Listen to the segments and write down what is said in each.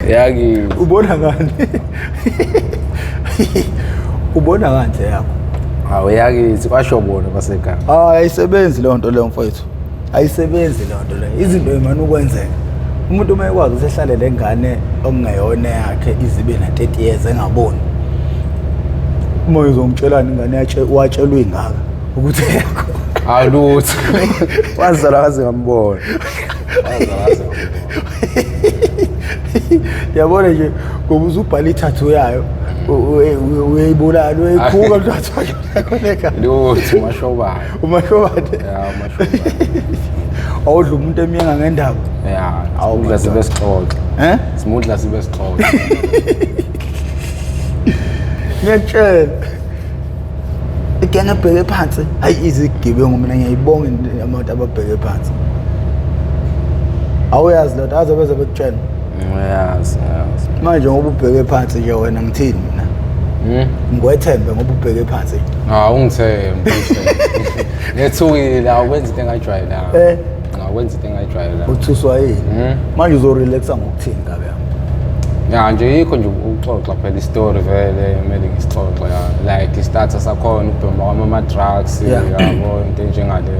Yaki. Ubona ngani? Ubona kanje yakho. Hawu yaki kwasho bona basekhaya. Ayisebenzi le nto leyo mfowethu. Ayisebenzi le nto leyo. Izinto emani ukwenzeka. Umuntu uma ekwazi usehlale lengane okungeyona yakhe izibe na 30 years engaboni. Uma uzomtshelana ingane yatshe watshelwe ingaka ukuthi yakho. Alutho. Wazala kaze ngambona. Yabona nje ngoba uzubhala ithathu yayo uyayibulala uyayikhuka uthathu yakho. Lutho mashobayo. Umashobane. Ya mashobayo. Awudla umuntu emiyenga ngendaba. Ya, awudla sibe sixoxe. Simudla sibe sixoxe. Ngiyatshela. Igenge ebheke phansi hayi izigebengu mina ngiyayibonga abantu ababheke phansi. Awuyazi lo aze beze bekutshela. Uyazi. Manje ngoba ubheke phansi nje wena ngithini mina? Ngwethembe ngoba ubheke phansi. Ungithembe. Ngethukile awukwenza into engajwayelanga. Ngakwenza into engajwayelanga. Uthuswa yini? Manje uzorelaxa ngokuthini kabe yami? Ya nje yikho nje ukuxoxa phela istory vele kumele ngisixoxe like istarter sakhona ukubhema kwama drugs yabo into njengaleyo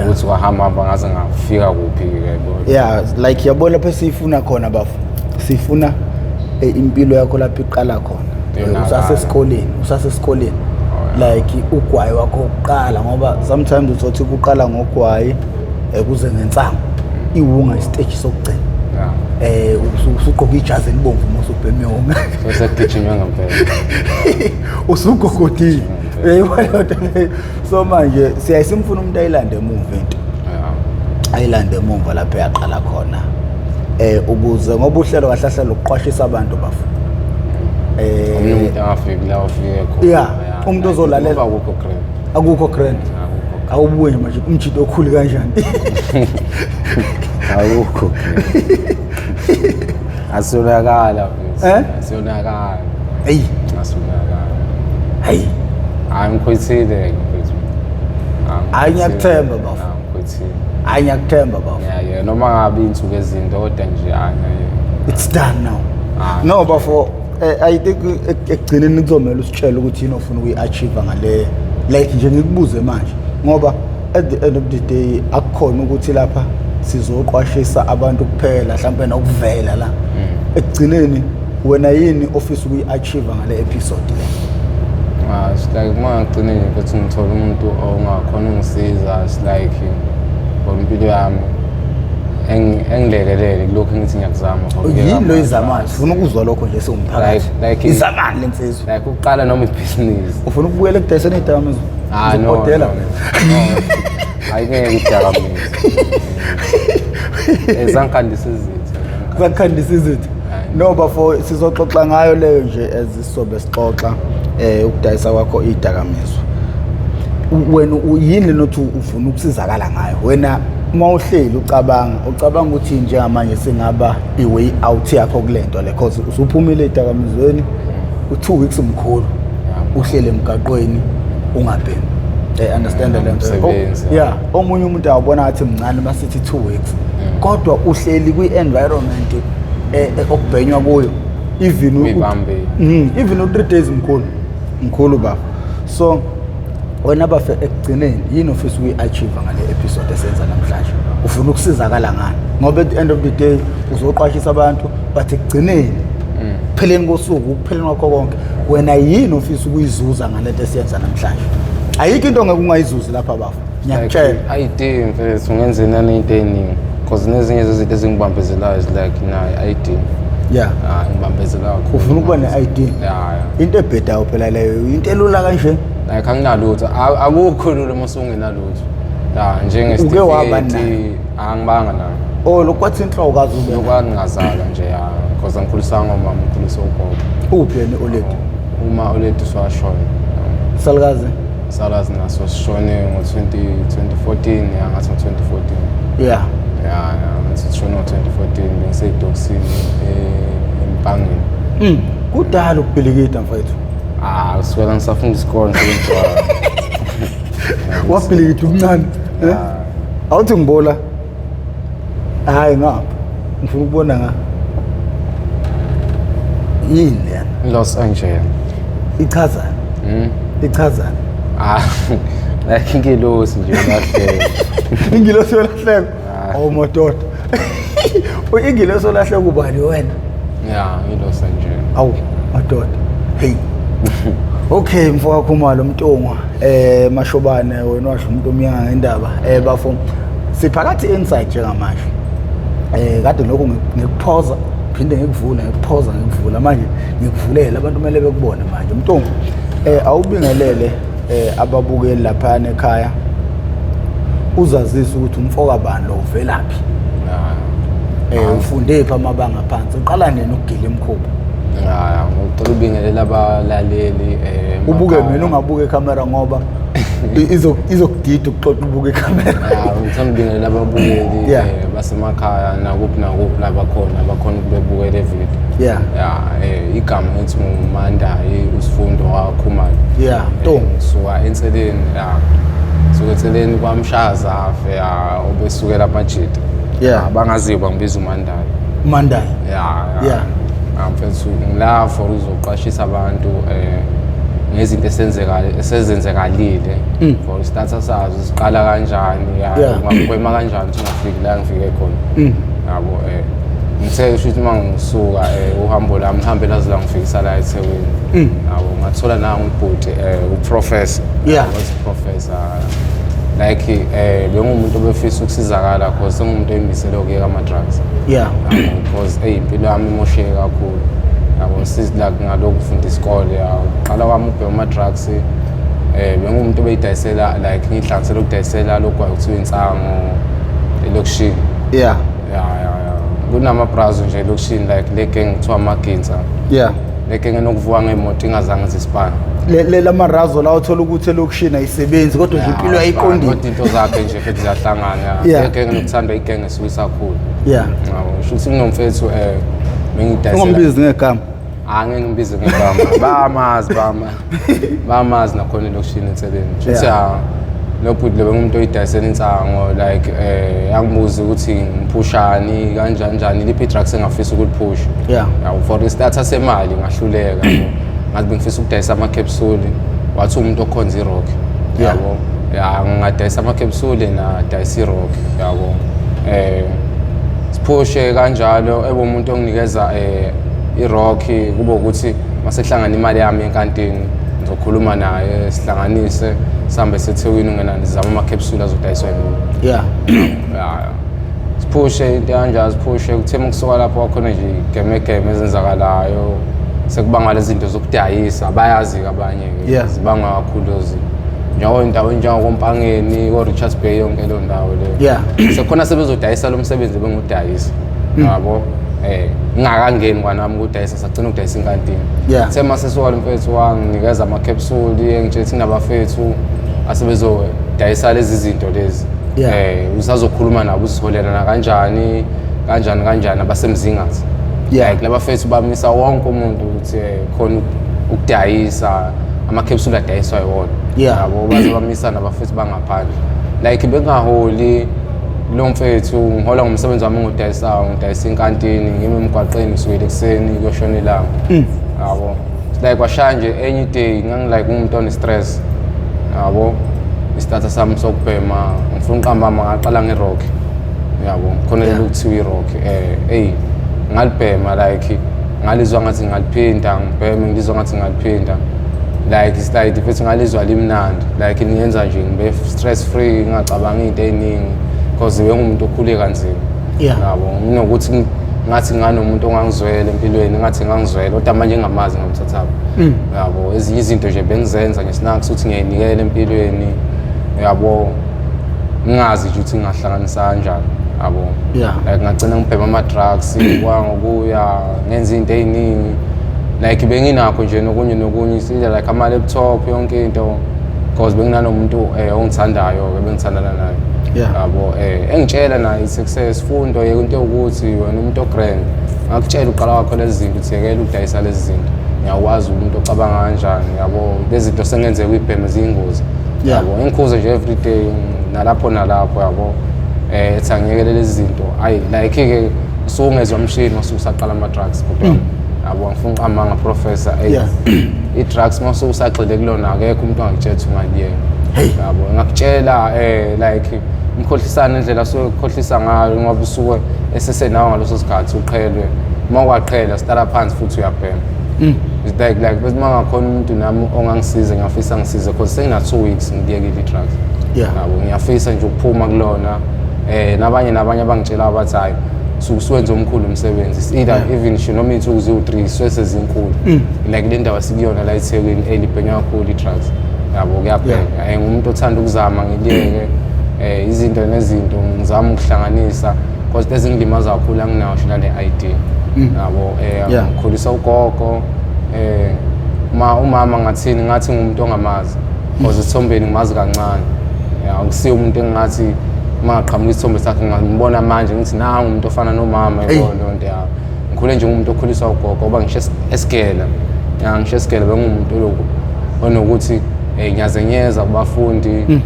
ukuthi kwahamba ngaze ngafika kuphi ke bo. Yeah, like yabona lapho sifuna khona bafu. Sifuna impilo yakho lapho iqala khona. Usasesikoleni. Like ugwayi wakho uqala ngoba sometimes uthothi kuqala ngogwayi kuze ngensango. Iwunga istage sokugcina. Usuqoqa ijazi elibomvu musubheme yonke. Usegijinywa ngempela. Usugogodile. So manje siyayisimfuna umuntu ayilande emuva into. Ayilande emuva lapho yaqala khona. Ukuze ngoba uhlelo kahlahla lokuqwashisa abantu bafu. Umuntu angafiki la ufike khona. Yeah, umuntu ozolalela akukho grand. Akukho grand. Awubuye manje umjito okhulu kanjani? Awukho. Asonakala mfethu. Asonakala. Hey, asonakala. Hey. Angikhwethile mfethu. Angiyakuthemba bafu. Angikhwethile. Angiyakuthemba bafu. Yeah, noma ngabe insuku ezinto kodwa nje it's done now. No bafu, I think ekugcineni kuzomela usitshela ukuthi yini ofuna ukuyiachieve ngale like nje ngikubuze manje ngoba at the end of the day akukhona ukuthi lapha sizoqwashisa abantu kuphela mhlawumbe nokuvela la ekugcineni wena yini ofisa ukuyiachieve ngale episode le. It's like ngagcine ukuthi ngithola umuntu ongakhona ungisiza like ngompilo yami engilekelele lokho ngithi ngiyakuzama yini lo izamani ufuna ukuzwa lokho nje siwumphakathi like izamani lensizwe like uqala noma ibusiness ufuna ukubuyela ekudayiseni idakamizwa no hotela ayike idakamizwa ezangikhandisa izitho zakhandisa izitho no bafo sizoxoxa ngayo leyo nje ezisobe sixoxa ukudayisa kwakho idakamizwa wena yini nothi ufuna ukusizakala ngayo wena uma uhleli ucabanga ukuthi njengamanje singaba iway out yakho kulento le because usuphumile idakamizweni u2 weeks umkhulu uhlele emgaqweni ungabhemi understand le nto yeah omunye umuntu awubona athi mncane masithi 2 weeks kodwa uhleli kwi-environment okubhenywa kuyo even u3 days mkhulu baba so wena bafe ekugcineni yini ofisa ukuyi-achieve ngale episode esenza namhlanje ufuna ukusizakala ngani ngoba at the end of the day uzoqwashisa abantu but ekugcineni kupheleni kosuku kupheleni kwakho konke wena yini ofisa ukuyizuza ngalento esiyenza namhlanje ayikho into ongeke ungayizuzi lapha bafu ngiyakutshela ayidingi mfethu ungenze nani into eningi because nezinye zezinto ezingibambezelayo like nayo ayidingi yeah ngibambezela ufuna ukuba ne-ID into ebhedayo phela leyo into elula kanje like anginalutho akukho lula uma usungenalutho la uke waba nayo angibanga nayo lokwathi inhloko kazi ube lokwangazala nje because angikhulisanga ngomama ngikhuliswa ugogo uphi yena oledi uma oledi swashona salakazi naso sishone ngo-2014 ngathi ngo-2014 yeah ngathi sishone ngo-2014 bengiseyidoksini Emncane kudala ukubhilikida mfethu kusukela ngisafunda isikole ngizodwa wabhilikida umncane awuthi ngibola hayi ngapha ngifuna ukubona yini lena? Los Angeles. Ichaza. Ichaza. Like ingilosi nje lahleka. Ingilosi yolahleka. Oh madoda. Ingilosi yolahleka ubani wena? Yeah, Los Angeles. Awu madoda. Hey. Okay, mfowethu Khumalo Mtungwa, Mashobane wena washo umuntu omnyanga indaba. Bafo siphakathi inside njengamanje. Kade lokho ngikuphoza, phinde ngikuvula manje ngikuvulele abantu kumele bekubone manje. Mtungwa, awubingelele ababukeli lapha ekhaya. Uzazisa ukuthi umfoka bani lo uvelaphi. Ufunde pha amabanga phansi. Uqala nini ukugila imkhuba? Ngicela ubingelela abalaleli ubuke mina ungabuke ikamera ngoba izokudida ukuxoxa ubuke ikamera. Ngicela ubingelela ababukeli basemakhaya nakuphi abakhona ukubebuka le video. Igama ethi uMandayi usifundo waKhumalo. Ngisuka enseleni enseleni kwaMshaza afe obesukela amajita. Bangaziwa ngibiza uMandayi. Mfethu ngila for uzoqashisa abantu ngezinto esezenzekalile for status sazo siqala kanjani ungagwema kanjani ukuthi ungafiki la ngifike khona yabo ngithe ukuthi mangisuka uhambo lami ngihambe lazi la ngifikisa la eThekwini yabo ngathola nangu ubhuti uprofessor professor like bengumuntu obefisa ukusizakala because sengumuntu oyimisele ukuyeka ama drugs because impilo yami imosheke kakhulu yabo sizilaka ngalokho ufunda isikole qala kwami ubheka ama drugs bengumuntu obeyidayisela like ngihlanganisela ukudayisela lokho kuthiwa insango elokushini kunama brazo nje elokushini like leke ngithiwa amaginza leke ngenokuvuka ngemoto ingazange zisipana lama razo la uthola ukuthi elokushini ayisebenzi kodwa nje impilo ayiqondile kodwa into zakhe nje futhi ziyahlangana leke nginokuthanda igenge suisa kakhulu ngisho ukuthi nginomfethu bengidayisela ungombizi ngegama angeke ngibize ngegama bamazi nakhona elokushini enseleni futhi nobhuti lo bengumuntu oyidayisela insango like yangibuza ukuthi ngiphushani kanjani liphi drugs engafisa ukuliphusha for status semali ngahluleka ngathi bengifisa ukudayisa ama capsule wathi umuntu okhonza irock yabo ngadayisa ama capsule na dayisa irock yabo siphushe kanjalo umuntu onginikeza irock kube ukuthi masehlangana imali yami enkantini ngizokhuluma naye sihlanganise sihambe seThekwini ungena nizama ama capsule azodayiswa yimi siphushe into kanjalo siphushe kuthema ukusuka lapho wakhona nje igeme ezenzakalayo sekubanga lezi zinto zokudayisa bayazi abanye zibanga kakhulu lezi njengo indawo njengokompangeni ko Richards Bay yonke lo ndawo le sekhona sebezodayisa lo msebenzi bengudayisa yabo ngingakangeni kwanami ukudayisa sagcina ukudayisa inkantini sema sesuka mfethu wanginikeza ama capsule engitshethi nabafethu asebezodayisa lezi zinto lezi usazokhuluma nabo usiholelana kanjani abasemzingathi like laba fethu bamisa wonke umuntu ukuthi khona ukudayisa ama capsule adayiswa yona yabo baze bamisa nabafethu bangaphandle like bengaholi lo mfethu ngihola ngomsebenzi wami ngidayisa inkantini ngime emgwaqeni kusukela ekseni kuyoshona ilanga yabo like kwashanje any day ngangilike umuntu one stress yabo isithatha sami sokubhema ngifuna uqamba ngaqala ngerock yabo khona lokuthiwa irock ngalibhema like ngalizwa ngathi ngaliphinda ngibheme ngizwa ngathi ngaliphinda like slide futhi ngalizwa limnandi like ngiyenza nje ngibe stress free ngicabanga into eziningi because bengumuntu okhule kanzima yabo nginokuthi ngathi nganomuntu ongangizwela empilweni ngathi ngangizwela kodwa manje ngamazi ngomthathaba yabo ezinye izinto nje bengizenza ngesinaki ukuthi ngiyayinikela empilweni yabo ngingazi nje ukuthi ngahlanganisa kanjani yabo like ngagcina ngibhema ama drugs kwangokuya ngenza into eziningi like benginakho nje nokunye sile like ama laptop yonke into because benginanomuntu ongithandayo bengithandana naye yabo engitshela naye success fundo into ukuthi wena umuntu ogrand ngakutshela uqala wakho lezi zinto uthekela ukudayisa lezi zinto ngiyakwazi umuntu ocabanga kanjani yabo lezi zinto sengenzeka uyibheme zingozi yabo engikhuze nje every day nalapho yabo ethi angiyekele lezi zinto ayi like ke usungezwa umshini masukusaqala ama drugs kodwa yabo ngifuna uqamba professor i-drugs mase usagxile kulona akekho umuntu angitshela ungaliyenga yabo ngakutshela like umkhohlisana indlela sokukhohlisa ngayo ngoba usuke esesenawo ngaloso sikhathi uqhelwe uma kwaqhela sitala phansi futhi uyabhema it's like bese mangakhona umuntu nami ongangisiza ngiyafisa ngisize because sengina 2 weeks ngiyekile i-drugs yabo ngiyafisa nje ukuphuma kulona nabanye abangitshela abathi hayi suwenze omkhulu umsebenzi either even noma insuku ziwu3 sesezinkulu like le ndawo sikuyona la eThekwini elibhenya kakhulu i-drugs yabo kuyabheka ngumuntu othanda ukuzama ngiliyeke izinto nezinto ngizama ukuhlanganisa because ezingilimaza kakhulu anginawo shila le idea yabo ngikhulisa ugogo umama ngathi ngumuntu ongamazi because isithombeni ngimazi kancane akusiyo umuntu engathi maqhamuka isithombe sakhe ngibona manje ngithi nangu umuntu ofana nomama yebo lonto yawo ngikhule nje ngumuntu okhuliswa ugogo ngoba ngisho esikela ngisho esikela bengumuntu lokho onokuthi ngiyazenyeza kubafundi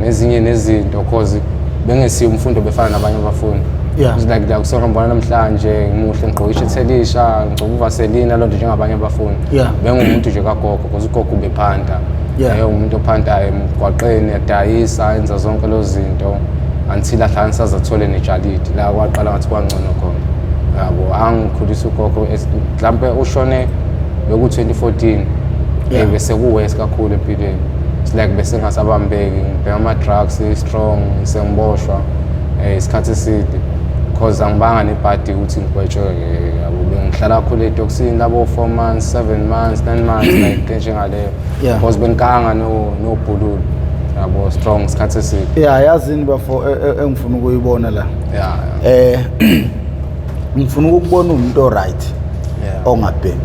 nezinye nezinto because bengesiyo umfundo befana nabanye abafundi like la kusongibona namhlanje ngimuhle ngigqokisha ethelisha ngigcoba uvaselina lonto njengabanye abafundi bengumuntu nje kagogo because ugogo ubephanda umuntu ophandayo emgwaqeni yadayisa enza zonke lezo zinto until ahlanisa azathole nejalidi la kwaqala ngathi kwangcono khona yabo angikhulisa ugogo mhlambe ushone beku 2014 bese kuwest kakhulu empilweni it's like bese ngasabambeki ngibheka ama drugs strong sengiboshwa isikhathi eside because angibanga nebhadi ukuthi ngigwetshwe yabo bengihlala kakhulu etoxin labo 4 months 7 months 9 months like njengaleyo because benkanga nobhululu yabo strong isikhathi eside yazini bafo engifuna ukuyibona la ngifuna ukubona umuntu oright ongabhemi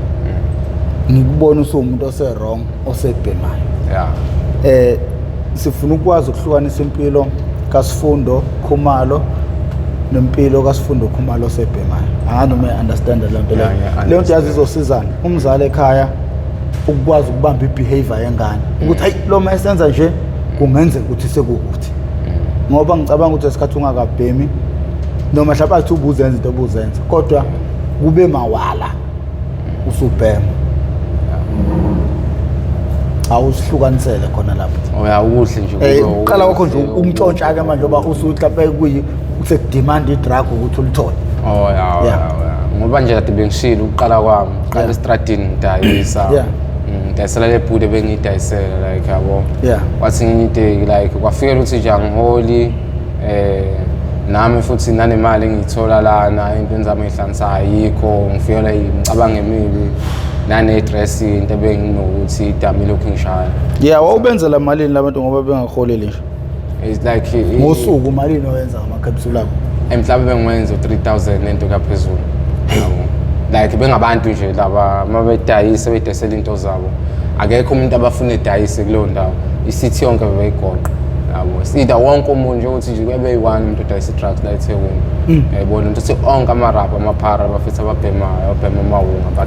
ngikubona usumuntu ose wrong osebhemayo sifuna ukwazi ukuhlukanisa impilo kaSifundo Khumalo nempilo kaSifundo Khumalo osebhemayo anganoma understand le nto leyo nto yazi izosizana umzali ekhaya ukwazi ukubamba ibehavior yengane ukuthi hayi lo mayesenza nje kungenze ukuthi sekukuthi ngoba ngicabanga ukuthi esikhathi ungakabhemi noma mhlawumbe athi ubuzenza into obuzenza kodwa kube mawala usubhema awusihlukanisele khona lapho ukuhle nje uqala kwakho nje umntshontsha ke manje ngoba usuthi lapha kusekudemand idrug ukuthi ulithole ngoba nje kade bengishilo ukuqala kwami uqala estradini ngidayisa ngidayisela le bhude bengidayisela like yabo wathi nginyiteki like kwafikela ukuthi nje angiholi nami futhi nanemali engiyithola lana into zami ehlanisa ayikho ngifikela ngicabanga emibi nane-dress into benginokuthi idami lokhu ngishaya wawubenzela malini labantu ngoba bengaholeli nje it's like ngosuku malini oyenza ngama-capsule akho mhlawumbe bengiwenza 3000 nento kaphezulu like bengabantu nje laba mabedayisa bedayisela into zabo akekho umuntu abafuna edayise kuleyo ndawo isithi yonke bebeyigoqa yabo sida wonke umuntu nje ukuthi nje kube yi-1 umuntu odayisa i-drugs la eThekwini yayibona ukuthi onke amarabha amaphara abafisa ababhemayo abhema amawunga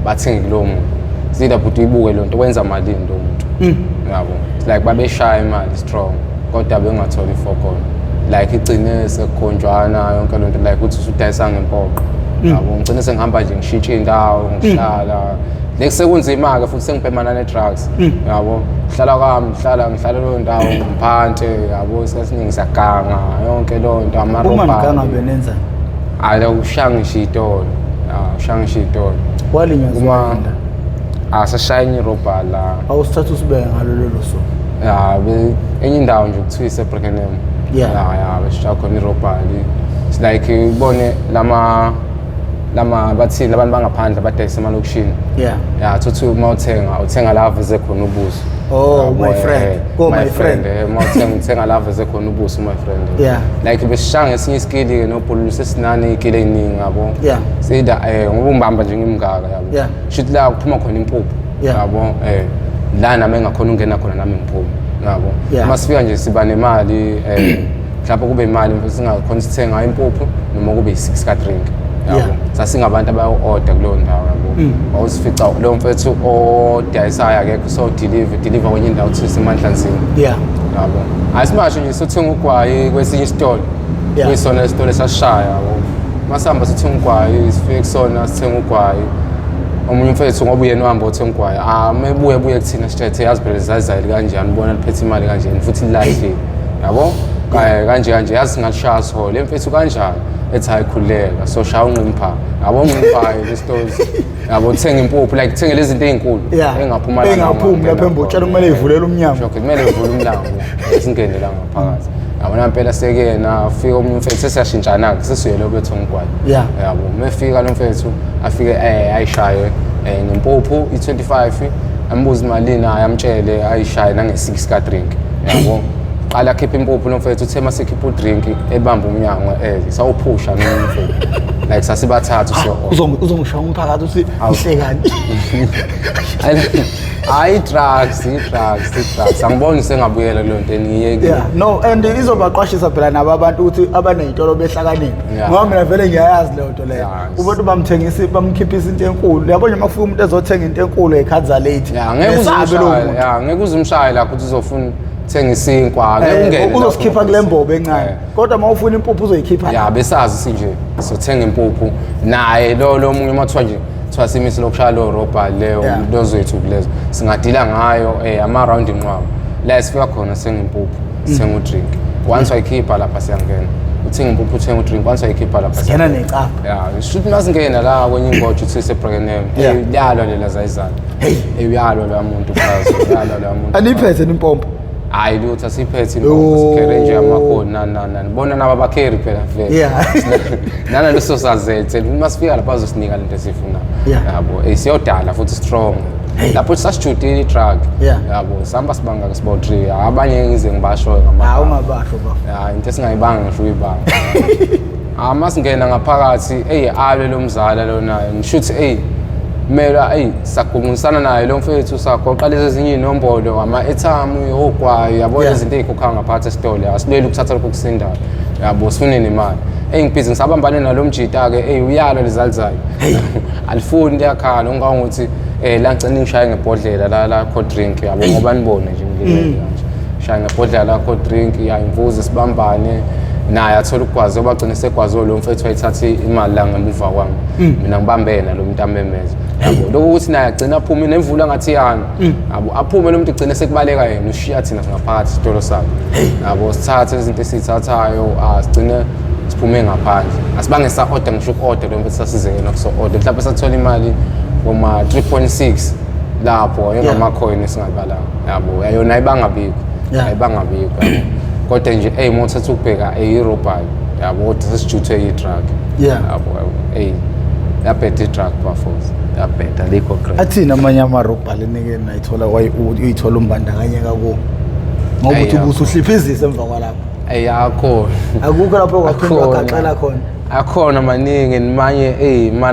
bathengi kulowo muntu sida but uyibuke lo nto wenza malini lo muntu yabo like babeshaya imali strong kodwa bengatholi ifokolo like igcine sekukhonjwana yonke lo nto like uthi usudayisa ngempoqo yabo ngicine sengihamba nje ngishintsha indawo ngihlala lekusekunzima ke futhi sengibhemana ne-drugs yabo ngihlala lo ndawo ngiphante yabo isikhathi ngisaganga yonke lo nto amarobha uma ngiganga benenza ala ushangisha itolo ushangisha itolo walinyazwa asashayini robha la awusithatha usibeke ngalolo suku enye indawo nje kuthiwa ise-Beckenham besishaya khona irobhali it's like ubone lama bathini abantu bangaphandle badayisa emalokishini thothi uma uthenga la aveze khona ubuso my friend uthenga la aveze khona ubuso my friend like besishaya ngesinye isikili-ke nobhululu sesinane iy'kili ey'ningi yabo sida ngoba ungibamba nje ngimngaka yabo shuthi la kuphuma khona impuphu yabo la nami engakhona ungena khona nami ngiphume yabo uma sifika nje siba nemali mhlawumbe kube imali singakhona sithenga impuphu noma kube yi-6 ka-drink yabo sasingabantu abayo-order kuleyo ndawo yabo wawusifica leyo mfethu odayisayo akekho so-deliver kwenye indawo kuthiwa isemandlanzini yabo asimasho nje sothenga ugwayi kwesinye isitolo kuyisona isitolo esasishaya yabo masihamba sithenga ugwayi sifike kusona sithenga ugwayi omunye umfethu ngoba uyena uhamba othenga ugwayi mebuye kuthina sithethe yazi phela zazayile kanjani ubona liphethe imali kanjani futhi lilahlile yabo kanje yazi singalishaya sihole mfethu kanjani ethi hayikhuleka so shaya unqimpa yabo unqimpayo lesitores yabo uthenga impuphu like uthenga lezi zinto ezinkulu engaphuma lapha embotshela kumele ivulele umnyango okay kumele ivule umnyango singene la ngaphakathi yabona impela sekena afika omunye umfethu sesiyashintshana sesiyele obethenga ugwayi yabo mefika lo mfethu afike ayishaye ngempuphu i25 ambuza imalini ayamtshele ayishaye nange6 ka drink yabo qala khipha impuphu lo mfethu uthe masekhipha udrink ebamba umnyango sawuphusha nomfethu like sasibathathu so uzongishaya umphakathi uthi ihlekani hayi drugs angiboni sengabuyela lo nto ngiyeke no and izobaqwashisa phela nabo abantu ukuthi abanezitolo behlakaniphi ngoba mina vele ngiyayazi le nto leyo ubantu bamthengisa bamkhiphisa into enkulu yabo nje mafika umuntu ezothenga into enkulu eKazalate ngeke uzumshaye lapho ukuthi uzofuna thenga isinkwa ngeke ungene uzosikhipa kule mbobo encane kodwa mawufuna impuphu uzoyikhipha besazi sinje sothenga impuphu naye lo munye mathiwa nje kuthiwa simisi lokushaya lo robha leyo lozethu kulezo singadila ngayo ama round inqwabo la sifika khona senga impuphu senga udrink once wayikhipha lapha siyangena uthenga impuphu uthenga udrink once wayikhipha lapha siyangena necapha should masingena la kwenye ingojo uthi sepregnant yalo lela zayizana uyalo la muntu phakathi yalo la muntu aniphethe impompo hayi lutho asiphethe impompo sikhere nje amakhona nani bona naba bakheri phela vele nana leso sazethe masifika lapha bazosinika lento esifuna yabo siyodala futhi strong lapho sasijudile itrack yabo sihamba sibanga sibo 3 abanye ngize ngibasho ngama ungabasho ba into esingayibanga ngisho uyibanga masingena ngaphakathi ave lo mzala lona ngishuthi mela sagumisana naye lo mfethu sagoqa lezi ezinye inombolo ama-airtime ogwayi yabo izinto ezikhokha ngaphansi esitolo asileli ukuthatha lokho kusindayo yabo sifune nemali ngibhizi ngisabambane nalo mjita-ke uyalo lizalizayo alifuni liyakhala ungangokuthi la ngicela ngishaye ngebhodlela la cold drink yabo ngoba nibone nje ngilele kanje shaye ngebhodlela la cold drink imvuze sibambane naye athola ukugwazi obagcina segwazo lo mfethu wayithatha imali la ngemuva kwami mina ngibambena lo muntu amemeza yabo lokho ukuthi naye agcina aphume nemvula ngathi yana yabo aphume lo muntu egcina sekubaleka yena ushiya thina ngaphakathi isitolo sakhe yabo sithathe izinto esizithathayo sigcine siphume ngaphandle asibange sa-order ngisho uku-order lo mfethu sasizekela kuso-order mhlawumbe sathola imali ngoma 3.6 lapho engamacoin esingabalanga yabo yona ayibangabikho kodwa nje mothatha ukubheka irobhayi yabo kodwa sesijuthe i-truck yabo yaphethe i-truck bafozi yaphetha likho great athina amanye amarobha lenike nayithola uyithola umbandakanyeka kuwo ngoba uthi ubusuhliphizisa emva kwalapho akukho lapho kwaphindwa wagaxela khona akhona maningi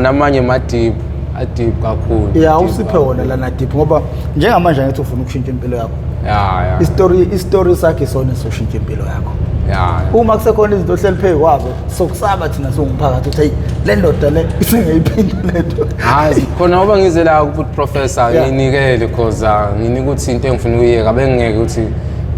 amanye madip adip kakhulu usiphe wona lana dip ngoba njengamanje ngithi ufuna ukushintsha impilo yakho istory sakhe sona soshintsha impilo yakho uma kusekhona izinto ohleli phezu kwazo sokusaba thina singumphakathi uthi le ndoda le isingayiphinda lento khona ngoba ngize la ukuthi professor nginikele cause nginika ukuthi into engifuna ukuyeka bengeke ukuthi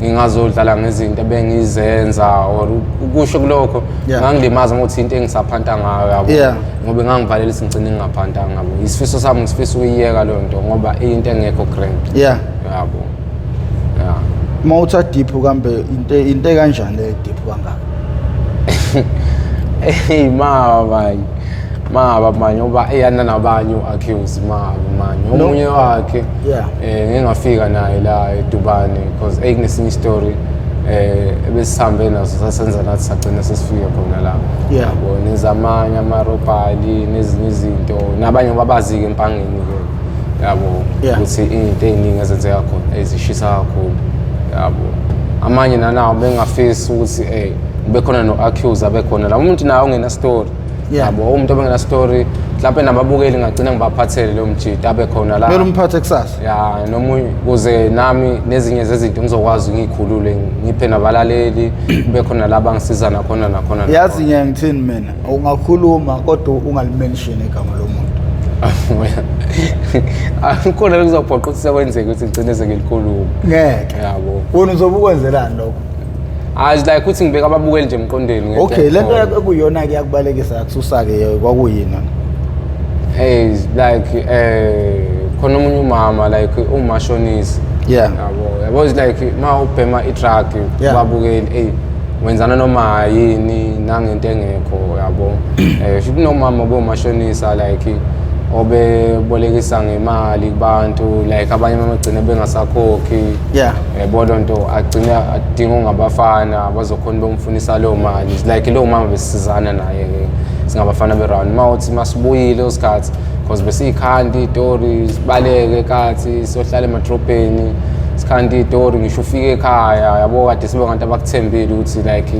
ngingazodlala ngezinto ebengizenza or ukusho kulokho ngangilimaza ngokuthi into engisaphanta ngayo yabo ngoba ngangivalela isingcine ngingaphantanga ngabo isifiso sami ngisifisa ukuyiyeka lo nto ngoba into engekho grand yabo mawutha deep kambe into kanjani le deep kangaka maba manje ngoba eyana nabanye u-accuse manje omunye wakhe ngingafika naye la eDubane because kunesinye story ebesihambe nazo sasenza nathi sagcina sesifika khona la yabo nezamanye amarobhali nezinye izinto nabanye babazi-ke empangeni-ke yabo ukuthi into ey'ningi ezenzeka khona ezishisa kakhulu yabo amanye nanawo bengafisi ukuthi bekhona no-accuse abekhona la umuntu naye ongena story yabo umuntu obengena story mhlawumbe nababukeli ngagcina ngibaphathele lo mjita abekhona la kumele umphathe kusasa nomunye kuze nami nezinye zezinto ngizokwazi ngiyikhulule ngiphe nabalaleli bekhona la bangisizana khona nakhona yazi ngiyangithini mina ungakhuluma kodwa ungalimention igama lomuntu akukhona lokuzophoqa ukuthi sekwenzeke ukuthi ngigcine sengilikhuluma ngeke yabo wena uzobe ukwenzelani lokho As like uthi ngibeka ababukeli nje emqondweni. Okay, lento ekuyona ke yakubalekisa akususa ke kwakuyini. Hey, like khona umunye umama like umashonisa. Yeah. Yabo like ma ubhema i-truck babukeli hey wenzana noma yini nangento engekho yabo. Futhi nomama bomashonisa like obebolekisa ngemali kubantu like abanye amagcina bengasakhokhi. Yeah. Yabo lonto agcina adinga ngabafana bazokhona bomfunisa lo mali like lo mama besizana naye singabafana beround mawuthi masibuyile osikhathi because besikhandi stories baleke kathi sohlala emadrobheni sikhandi story ngisho ufike ekhaya yabo kade sibe ngabantu abakuthembile ukuthi like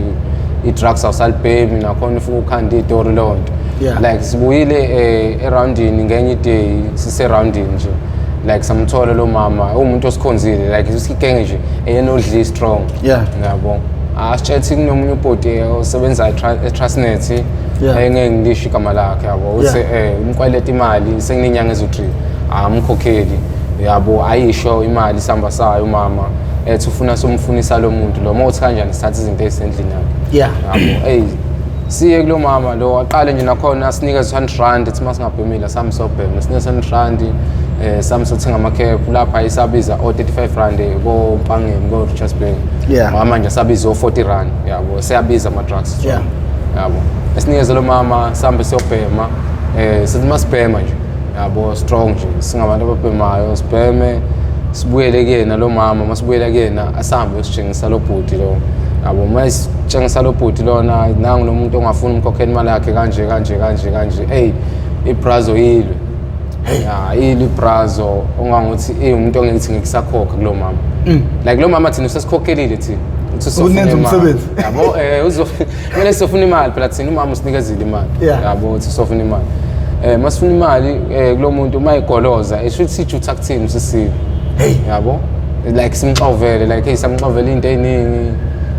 i-drugs awusalibhemi nakhona ufuna ukhandi story lonto. Like sibuyile eroundini ngenye day siseroundini nje like samthola lo mama umuntu osikhonzile like isigenge nje eyenodli strong. Yabo asithethe kunomunye ubhodi osebenza eTrustnet engeke ngisho igama lakhe yabo uthi umkweleta imali senginenyanga ezu3 amkhokheli yabo ayisho imali sihamba sayo umama ethi ufuna somfunisa lo muntu lo mawuthi kanjani sithatha izinto ezisendlini yakhe. Yabo siye kulo mama lo aqale nje nakhona sinikeze 100 rand ethi masingabhemile samsobhema sinikeze 100 rand samsothenga amakhephu lapha isabiza o35 rand ko Mpangeni ko Richards Bay. Mama nje sabiza o40 rand yabo siyabiza ama drugs. Yabo esinikeze lo mama sambe siyobhema sithi masibhema nje yabo strong nje singabantu ababhemayo sibheme sibuyele kuyena lo mama masibuyele kuyena asambe usitshengisa lo bhudi lo yabo masitshengisa lo bhudi lona nangu nomuntu ongafuna umkhokhela imali yakhe kanje hey ibrazo yilwe yili brazo ongangothi umuntu ongethi ngisakhokha kulo mama like lo mama thina sesikhokhelile thina unenza umsebenzi yabo kumele sifuna imali phela thina umama usinikezile imali yabo uthi sofuna imali masifuna imali kulo muntu mayigoloza eshuthi sijutha kuthini sisiwe yabo like simxovele like hey samxovele into eziningi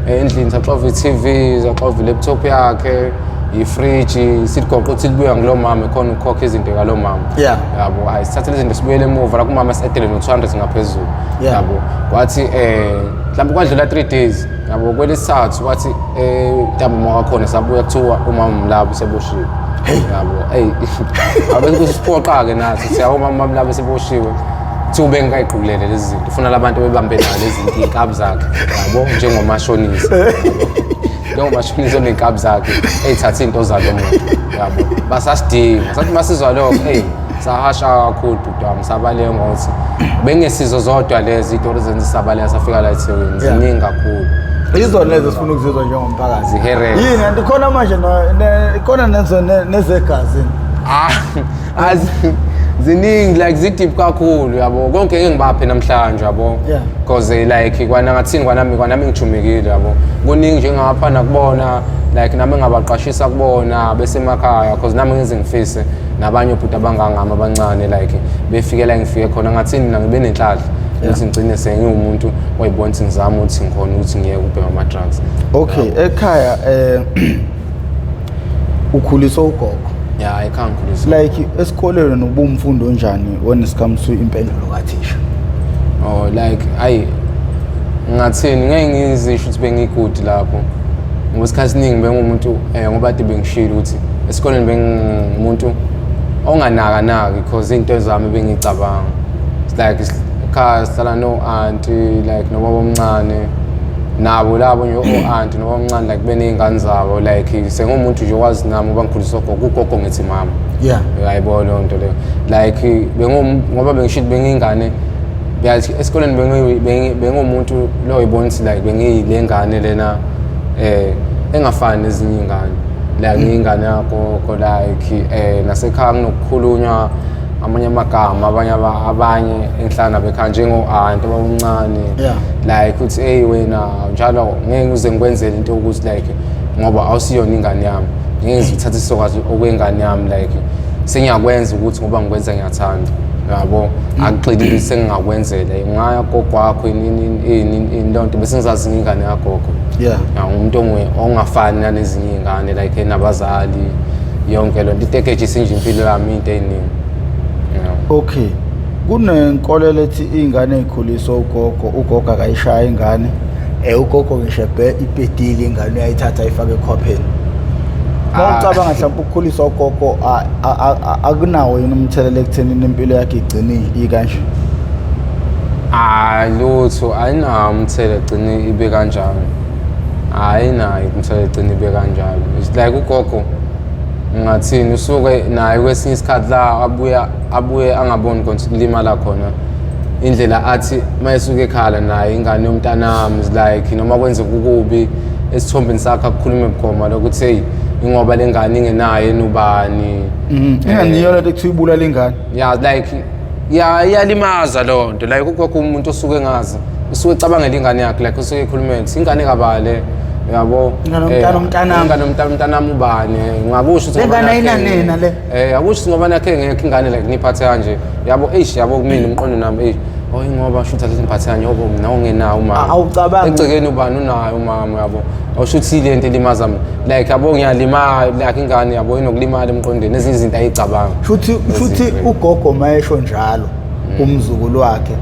endlini saxova i-TV saxova i-laptop yakhe i-fridge sigoqo uthi libuya ngilo mama khona ukhokha izinto kalo mama. Yabo ayisithathe lezi zinto sibuyele emuva la kumama esetele no200 ngaphezulu. Yabo kwathi mhlawumbe kwadlula 3 days yabo kwelesithathu wathi ntamba makakhona sabuya kuthiwa umama mlabo seboshiwe. Yabo abe kusiphoqa ke nathi siya umama mlabo seboshiwe ube ngayigqulele lezi zinto ufuna labantu bebambe nayo lezi zinto inkabi zakhe yabo njengomashonisa. Njengomashonisa onenkabi zakhe eyithatha into zalo muntu yabo basasidinga sathi masizwa lokho sahasha kakhulu butwami sabaleka ngokuthi bengesizo zodwa lezi izinto ezenza sabaleka safika la eThekwini ziningi kakhulu izona lezi sifuna ukuzizwa njengomphakathi ziherele yini andikhona manje khona nezo nezegazi ziningi like zidip kakhulu yabo konke engibaphe namhlanje yabo because like kwanangathini kwanami ngijumekile yabo kuningi njengapha nakubona like nami ngabaqashisa kubona bese emakhaya because nami ngize ngifise nabanye ubhuti abangangama abancane like befikela ngifike khona ngathini ngibe nenhlanhla ukuthi ngicine sengiwumuntu oyibona ukuthi ngizama ukuthi ngikhona ukuthi ngiyeke ukubhema ama drugs. Okay, ekhaya ukhuliswe ugogo. I can't Ukhuliswe. Like esikoleni nobumfundo njani when it comes to impendulo kathisha? Oh like ngathini ngeke ngizisho ukuthi bengigudi lapho. Ngosikhathi siningi bengumuntu ngoba ade bengishilo ukuthi esikoleni bengumuntu onganaka because into zami bengicabanga. Like ekhaya sihlala no auntie like nobaba omncane nabo labo nje o-auntie nobaba omncane like beney'ngane zabo like sengumuntu nje wazi nami uba ngikhuliswa ugogo ngithi mama. Uyayibona loo nto leyo like ngoba bengishilo bengiyingane yathi esikoleni bengumuntu lo uyibona ukuthi like bengiyile ngane lena engafani nezinye ingane la ngiyingane yakho like nasekhaya nginokukhulunywa amanye amagama abanye enhlana bekhaya njengo-auntie abamncane like uthi hey wena njalo ngeke uze ngikwenzele into ukuthi like ngoba awusiyona ingane yami ngeke ngizithathe isokwazi okwengane yami like sengiyakwenza ukuthi ngoba ngikwenza ngiyathanda yabo akuxilile sengingakwenzela ngaya gogo wakho ini lonto bese ngizazi ngingane yagogo umuntu ongafani nanezinye ingane like enabazali yonke lonto itekeje isinje impilo yami into eziningi. Okay, kunenkolelo ethi ingane ikhuliswa ugogo akayishaya ingane ugogo ngishebhe ipedili ingane uyayithatha ifake ekhopheni. Mawucabanga mhlawumbe ukukhuliswa ugogo akunawo yini umthelelo ekuthenini impilo yakhe igcine ikanje? Lutho ayinawo umthelelo egcine ibe kanjalo. Ayinayo umthelelo egcine ibe kanjalo. It's like ugogo ngathini usuke naye kwesinye isikhathi la abuye angaboni konke kulimala khona. Indlela athi mayesuke ekhala naye ingane yomntanami like noma kwenzeka ukubi esithombeni sakhe akukhulume bukhoma lokuthi hey ingoba lengane ingenayo enubani. Ingane yona ekuthiwa ibulala ingane. Yeah like iyalimaza lo nto like ugogo umuntu osuke ngazi usuke ecabangela ingane yakhe like usuke ekhulumela ingane kabale yabo ingane umntanami ubani ngakusho ukuthi ingane ayinanena le akusho ngoba nakhe ngeke ingane like ngiphathe kanje yabo yabo kumina umqondo nami ngoba shutha lezi mphathe kanje yabo mina ongenawo mama awucabanga egcekeni ubani unayo umama yabo awushuthi lento elimaza like yabo ngiyalimala like ingane yabo inokulimala emqondweni ezinye izinto ayicabanga futhi ugogo mayesho njalo umzukulu wakhe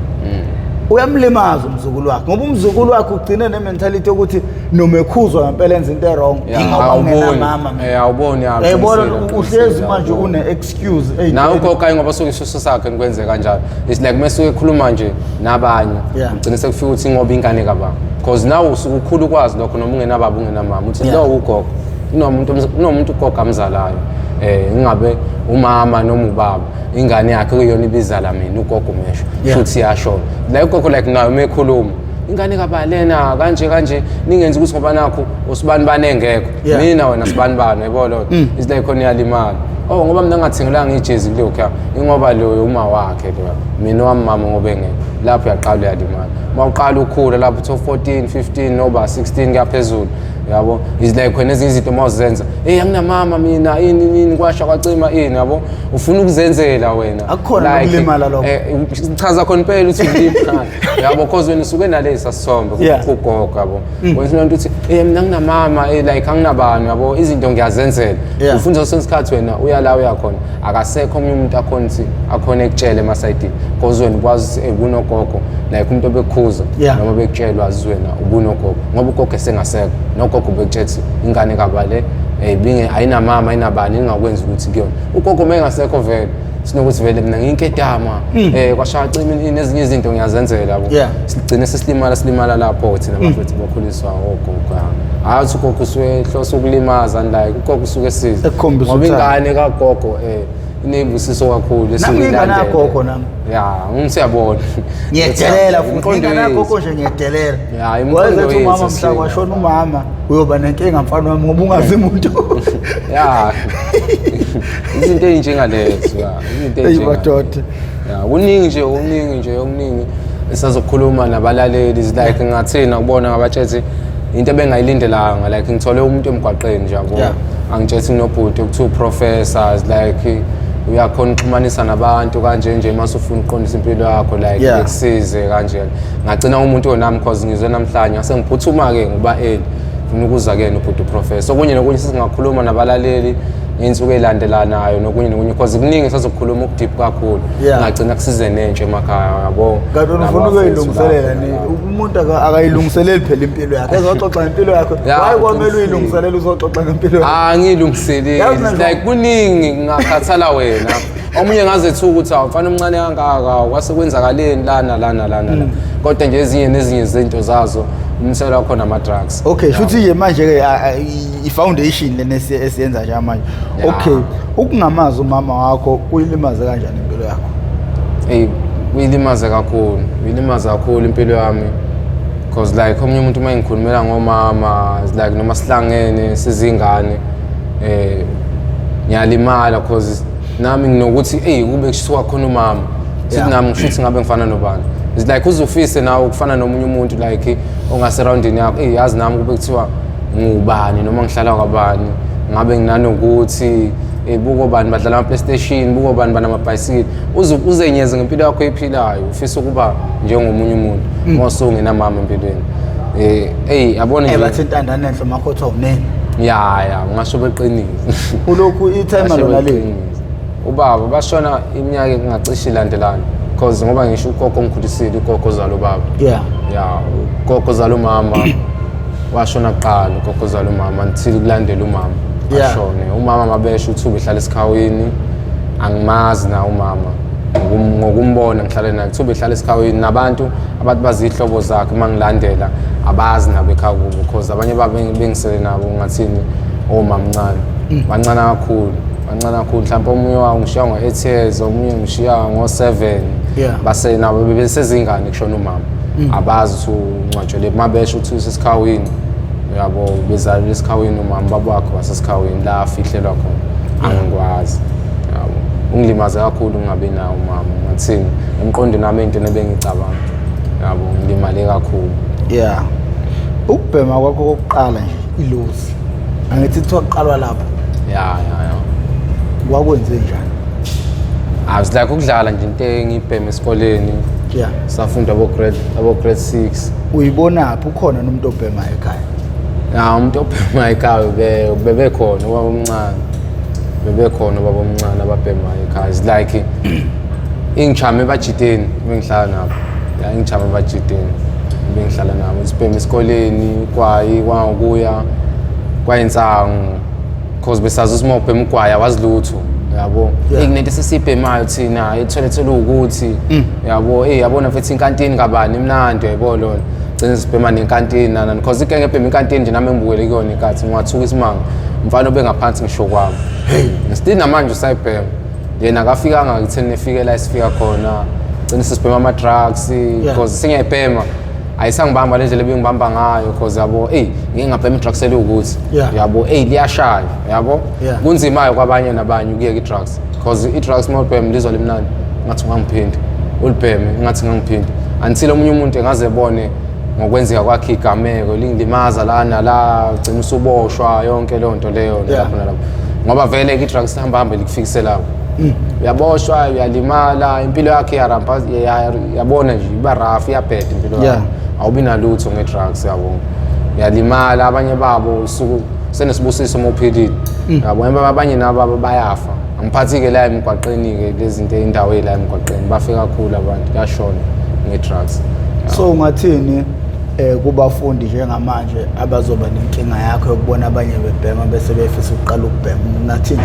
uyamlimaza umzukulu wakhe ngoba umzukulu wakhe ugcine nementality ukuthi noma ekhuzwa ngempela enza into wrong ingoba ungena mama awuboni yabona uhlezi manje une excuse nawe ugogo ngoba soke isiso sakhe nikwenzeka kanjalo it's like mesuke ekhuluma nje nabanye ugcine sekufika ukuthi ngoba ingane kababa because nawe usuke ukhulu kwazi lokho noma ungenababa ungenamama uthi lo ugogo unomuntu ugogo amzalayo ingabe umama noma ubaba ingane yakhe kuyona ibizala mina ugogo mesho futhi yasho la ugogo like nayo mekhuluma ingane kabalena kanje ningenza ukuthi ngoba nakho usibani banengekho mina wena sibani bani yabona is like khona yalimala ngoba mina ngathengelanga ijezi kuleyo kha ingoba lo uma wakhe lo mina wamama ngoba engekho lapho yaqala yalimala mawuqala ukhula lapho 14 15 noba 16 kuyaphezulu yabo is like khona ezinye izinto mawuzenza anginamama mina ini kwasha kwacima yabo ufuna ukuzenzela wena akukhona ukulimala lokho chaza khona impela uthi ulimala yabo cause wena usuke nalesa sisombe ugogo yabo wenza into uthi mina nginamama like anginabani yabo izinto ngiyazenzela ufunda sosesikhathi wena uyala uyakhona akasekho omunye umuntu akhona ekutshela emasayidini cause wena ukwazi ubunogogo like umuntu obekhuza noma bekutshelwa azwena ubunogogo ngoba ugogo esengasekho nogogo bekutshethi ingane kabale binge ayinamama ayinabani ingakwenza ukuthi kuyona ugogo mengasekho vele sinokuthi vele mina nginketama kwashaya cimi nezinye izinto ngiyazenzela yabo sigcine silimala lapho thina bafethu bakhuliswa ogogo hayi ugogo usuhloso ukulimaza like ugogo usuke siza ngoba ingane kagogo inebusiso kakhulu esingane yagogo nami ngisiyabona ngiyedelela futhi ingane yagogo nje ngiyedelela wenza ukuthi umama mhla kwashona umama uyoba nenkinga mfana wami ngoba ungazi umuntu izinto ezinjengalezo izinto ezimadoda kuningi esazokhuluma nabalaleli like ngathina kubona ngabatshethi into ebengayilindelanga like ngithole umuntu emgwaqeni nje yabo angitshethi nobhuti okuthiwa professors like uyakhona ukuxhumanisa nabantu kanje nje mase ufuna uqondisa impilo yakho like ekusize kanje ngagcina umuntu onami cause ngizwe namhlanje ngase ngiphuthuma ke ngoba ufuna ukuza ke nobhuti professor okunye nokunye sizingakhuluma nabalaleli ngensuku elandelanayo nokunye cause kuningi sazokhuluma ukudeep kakhulu ngagcina kusize nentshe emakhaya yabo kanti ufuna ukuyilungiselela umuntu akayilungiseleli phela impilo yakhe ezoxoxa impilo yakhe hayi kwamele uyilungiselele uzoxoxa ngempilo yakhe ngilungiseleli like kuningi ngakhathala wena omunye ngazethu ukuthi awufana umncane kangaka kwasekwenzakaleni lana kodwa nje ezinye izinto zazo umsela wakho nama drugs okay futhi ke manje ke i-foundation lena esiyenza nje manje okay ukungamazi umama wakho kuyilimaze kanjani impilo yakho uyilimaza kakhulu impilo yami because like omunye umuntu uma ngikhulumela ngomama like noma sihlangene sizingane ngiyalimala because nami nginokuthi kube kushiwa khona umama sithi nami ngishuthi ngabe ngifana nobani it's like uzufise nawe ukufana nomunye umuntu like ongasurrounding yakho yazi nami kube kuthiwa ngubani noma ngihlala kwabani ngabe nginanokuthi buko bani badlala ama PlayStation buko bani banamabhayisikili uzenyeze ngempilo yakho ephilayo ufisa ukuba njengomunye umuntu mosungena mama empilweni yabona nje bathi intandane enhle makhotho ne ngasho beqinile ulokhu ithema lona le ubaba bashona iminyaka engacishi ilandelana because ngoba ngisho ugogo ongikhulisile ugogo ozala ubaba yeah ugogo ozala umama washona kuqala ugogo ozala umama until kulandela umama washone umama mabesha uThuba ehlala esikhawini angimazi na umama ngokumbona ngihlale naye uThuba ehlala esikhawini nabantu abathi bazihlobo zakhe mangilandela abazi nabo ekhaya kubo because abanye bengisele nabo ngathini omamncane bancane kakhulu mhlawumbe omunye wawo ngishiya ngo8 years omunye ngishiya ngo7 base nabo besezingane kushona umama abazi ungcwatshele mabesha uthi usesikhawini yabo bezalile esikhawini umama babakho wasesikhawini la afihlelwa khona angikwazi yabo ungilimaze kakhulu ungabe nawo umama ngathini emqondo nami into nebengicabanga yabo ngilimale kakhulu ukubhema kwakho kokuqala nje ilozi angithi kuthiwa kuqalwa lapho wakwenze njani? Like ukudlala nje into engibhema esikoleni safunda abo grade 6 uyibonaphi ukhona nomuntu obhema ekhaya? Umuntu obhema ekhaya bebekhona ubaba ababhema ekhaya it's like ingichame ebajideni bengihlala nabo ingichame ebajideni bengihlala nabo sibhema esikoleni kwayi kwangokuya kwayinsangu because besazi usimo ubhema ugwaya wazilutho yabo kunento sesibhemayo thina ethwelethele ukuthi yabo yabona mfethu inkantini kabani imnandi yabo lona gcina sibhema nenkantini nana because ikenge ebhema inkantini nje nami engibukele kuyona inkathi ngiwathuka isimanga mfana obengaphansi ngisho kwami still namanje usayibhema yena akafikanga ngitheni nefike la isifika khona gcina sibhema ama drugs because singayibhema ayisangibamba le ndlela ebengibamba ngayo because yabo ngeke ngabhema i-drugs ukuthi yabo liyashaya yabo kunzima kwabanye nabanye ukuyeka i-drugs because i-drugs mawubhema lizwa limnandi ngathi ungangiphindi ulibheme ngathi ngangiphindi until omunye umuntu engazebone ngokwenzeka kwakhe igameko lingilimaza la nala ugcina usuboshwa yonke leyo nto leyo lapho nalapho ngoba vele i-drugs hamba likufikise lapho uyaboshwa uyalimala impilo yakhe yabona nje iba rough iyabheda impilo yakhe awubi nalutho nge-drugs yabo uyalimala abanye babo usuku senesibusiso mawuphilile yabo abanye nabo bayafa angiphathi-ke la emgwaqeni-ke lezi zinto ey'ndawo la emgwaqeni bafe kakhulu abantu kuyashona nge-drugs so ungathini kubafundi njengamanje abazoba nenkinga yakho yokubona abanye bebhema bese befisa ukuqala ukubhema ungathini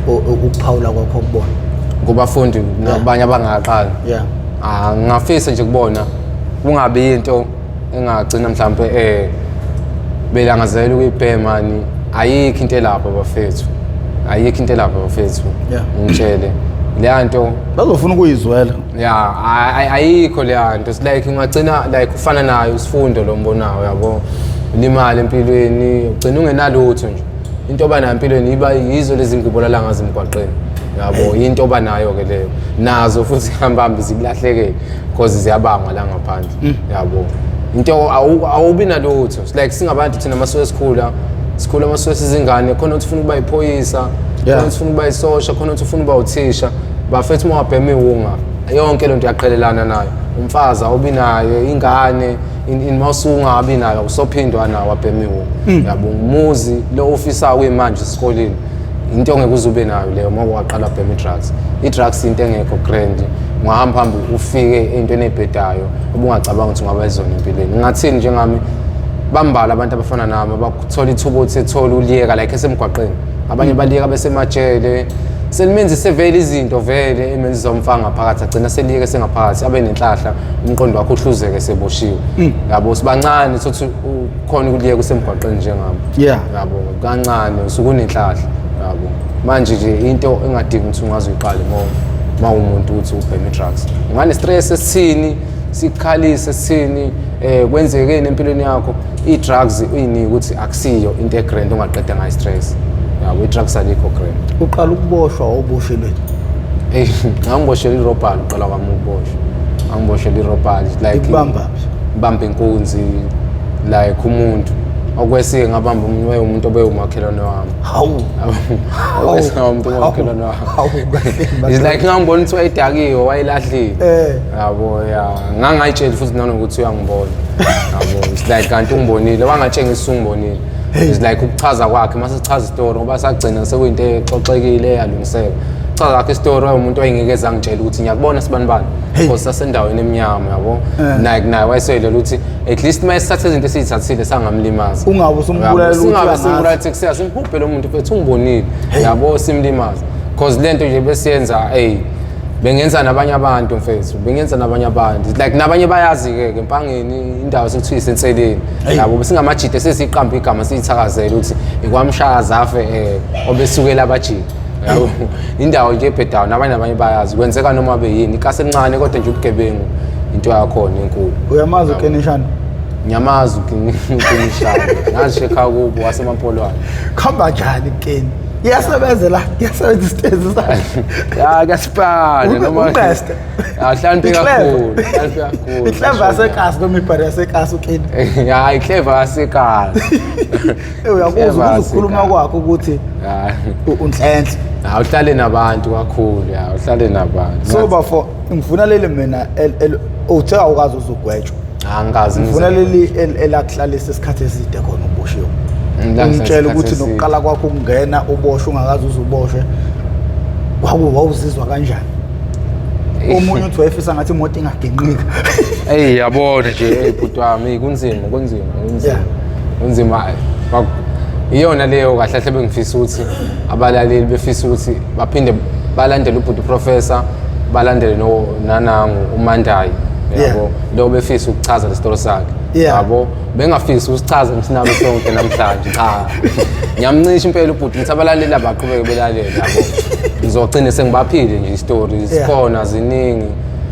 ukuphawula kwakho ukubona kubafundi nabanye abangaqala ngingafisa nje kubona kungabi into engagcina mhlawumbe belangazela ukuyibhema ni ayikho into lapha bafethu ngitshele leya nto bazofuna ukuyizwela ayikho leya nto like ungagcina like ufana nayo isifundo lo mbonayo yabo limali empilweni ugcina ungenalutho nje into obanayo empilweni iba yizo lezi ngibulala ngazo emgwaqeni yabo into obanayo ke leyo nazo futhi ihambambi zikulahlekele because ziyabangwa la ngaphandle yabo into awubi nalutho like singabantu thina amasoka sikhula amasoka sizingane khona uthi ufuna ukuba iphoyisa khona uthi ufuna ukuba isosha khona uthi ufuna ukuba uthisha bafethu uma wabhema iwunga yonke lento yaqhelelana nayo umfazi awubi nayo ingane mawusunga abi nayo usophindwa nawo wabhema iwunga yabo umuzi lo ofisa kuyimanje esikoleni into ongeke uzube nayo leyo uma waqala ubhema i-drugs into engekho grand ngahamba phambili ufike entweni ebhedayo obungacabanga ukuthi ungaba izona empilweni ngathini njengami bambala abantu abafana nami bakuthola ithuba ukuthi ethola uliyeka like esemgwaqeni abanye baliyeka besemajele selimenzi sevele izinto vele emenzi zomfanga ngaphakathi agcina seliyeke sengaphakathi abe nenhlahla umqondo wakhe uhluzeke seboshiwe yabo sibancane sothi ukhona ukuliyeka usemgwaqeni njengami yabo kancane usuku unenhlahla yabo manje nje into engadingi ukuthi ungazoyiqala ngoba umuntu uthi ubhema i-drugs ngane stress esithini sikhalise sithini kwenzeke empilweni yakho i-drugs uyinike ukuthi akusiyo into egrand ongaqeda ngayo stress yabo i-drugs alikho grand uqala ukuboshwa oboshelweni ngangiboshela irobhali uqala kwami ukuboshwa angiboshela irobhali like bamba inkunzi like umuntu okwesike ngabamba umuntu obeyumakhelwane wami okwesike umuntu omakhelwane wami is like ngangibona ukuthi wayidakiwe wayilahlile yabo ngangayitshela futhi nanokuthi uyangibona yabo is like kanti ungibonile wangatshengisa ungibonile is like ukuchaza kwakhe mase sichaza istory ngoba sagcina sekuyinto exoxekile eyalungiseka ukuchaza lakhe story umuntu oyingekeza angitshela ukuthi ngiyakubona sibanibani because sasendaweni emnyama yabo naye wayeselela ukuthi at least mayesathe izinto esizithathile sangamlimaza ungabe usumbulala ukuthi singabe simbulala text simphuphele umuntu mfethu ungibonile yabo simlimaza because lento nje besiyenza bengenza nabanye abantu mfethu bengenza nabanye abantu like nabanye bayazi ke empangeni indawo sekuthiwa isenseleni yabo besingamajide sesiqamba igama siyithakazela ukuthi ikwamshaza afe obesukela abajide yabo indawo nje ebhedayo nabanye bayazi kwenzeka noma beyini ikase encane kodwa nje ubugebengu into yakhona enkulu uyamazi ukenishana nyamazi ukenishana ngazi shekha kubo wasemampolwane khamba njani Keni yasebenza isitezi sakhe kuyasipana noma uqeste ahlaniphe kakhulu ihleva yasekasi noma ibhari yasekasi Keni ihleva yasekasi uyakuzwa ukukhuluma kwakho ukuthi unhlenhle uhlale nabantu kakhulu uhlale nabantu so bafo ngifuna leli mina uthe awukazi uzugwetshwa angikazi ngifuna leli elakuhlalisa isikhathi eside khona uboshiwe ngitshela ukuthi nokuqala kwakho ukungena uboshwe ungakazi uzuboshwe wawuzizwa kanjani omunye uthi wayefisa ngathi imoto ingagenqika yabona nje bhuti wami kunzima iyona leyo kahle hle bengifisa ukuthi abalaleli befisa ukuthi baphinde balandele ubhuti professor balandele nanangu uMandayi yabo lo befisa ukuchaza le story sakhe yabo bengafisa usichaze msinabe sonke namhlanje cha ngiyamncisha impela ubhuti ngithi abalaleli abaqhubeke belalela yabo ngizogcina sengibaphile nje istory zikhona ziningi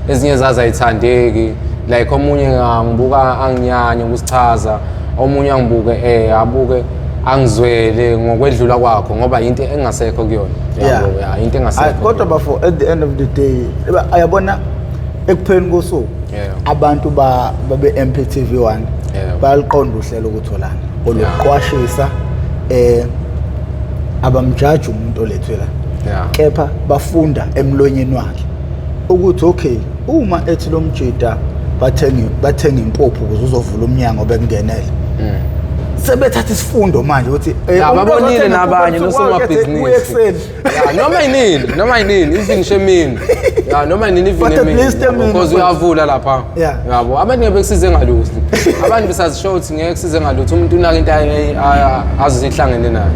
ezinye zaza ayithandeki like omunye ngibuka anginyanya ukusichaza omunye angibuke abuke angizwele ngokwedlula kwakho ngoba into engasekho kuyona yabo into engasekho kodwa bafo at the end of the day ayabona ekupheni kosuku abantu babe Mp TV1 baliqonda uhlelo ukutholana oluqwashisa abamjaji umuntu olethwela kepha bafunda emlonyeni wakhe ukuthi okay uma ethi lo mjida bathenga impuphu ukuze uzovula umnyango bekungenele sebethatha isifundo manje ukuthi ababonile nabanye nosomabhizinisi noma yinini even shemini noma yinini even because uyavula lapha yabo abantu ngeke bekusize ngalutho abantu besazisho ukuthi ngeke kusize ngalutho umuntu unaka into azihlangene nayo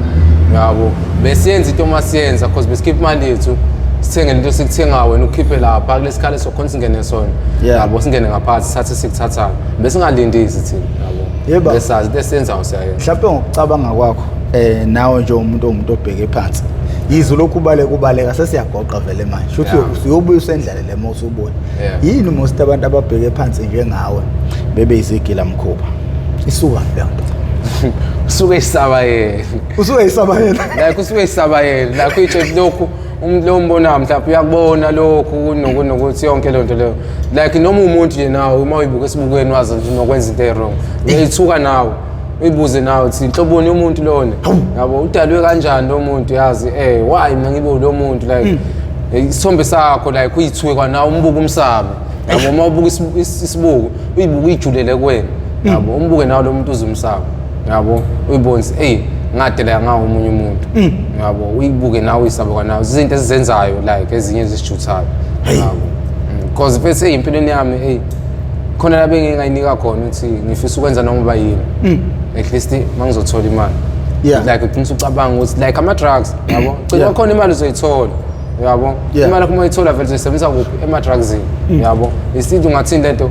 yabo besiyenza into masiyenza because besikipha imali yethu sithenge into sikuthenga wena ukhiphe lapha kulesikhala sokhona singene sona yabo singene ngaphansi sithathe sikuthathayo bese singalindisi thina yabo besazi lesenza usiyayenza mhlawumbe ngokucabanga kwakho nawe nje umuntu obheke phansi yizo lokhu kubaleka sesiyagoqa vele manje futhi uyobuya usendlale le moto ubone yini most abantu ababheke phansi njengawe bebe izigila mkhuba isuka le nto usuke isabayela like usuke isabayela like uyithi lokhu umuntu lo mbona mhlawumbe uyakubona lokhu kunokuthi yonke le nto leyo like noma umuntu nje nawe uma uyibuka esibukweni wazi nokwenza into ewrong uyithuka nawe uyibuze nawe uthi inhloboni yomuntu lona yabo udalwe kanjani lo muntu yazi why mina ngibe lo muntu like isithombe sakho like uyithuke kwanawe umbuka umsabe yabo uma ubuka isibuko uyibuka ijulele kuwena yabo umbuke nawe lo muntu uzumsabe yabo uyibonise ngade la ngawo umunye umuntu yabo uyibuke nawe uyisaba kwanawe izinto ezizenzayo like ezinye ezisijuthayo yabo because bese impilweni yami khona la bengingayinika khona ukuthi ngifisa ukwenza noma yini at least mangizothola imali like uqinisa ucabanga ukuthi like ama drugs yabo cela khona imali uzoyithola yabo imali kuma uyithola vele uzoyisebenzisa kuphi ema drugs yabo isithi ungathini lento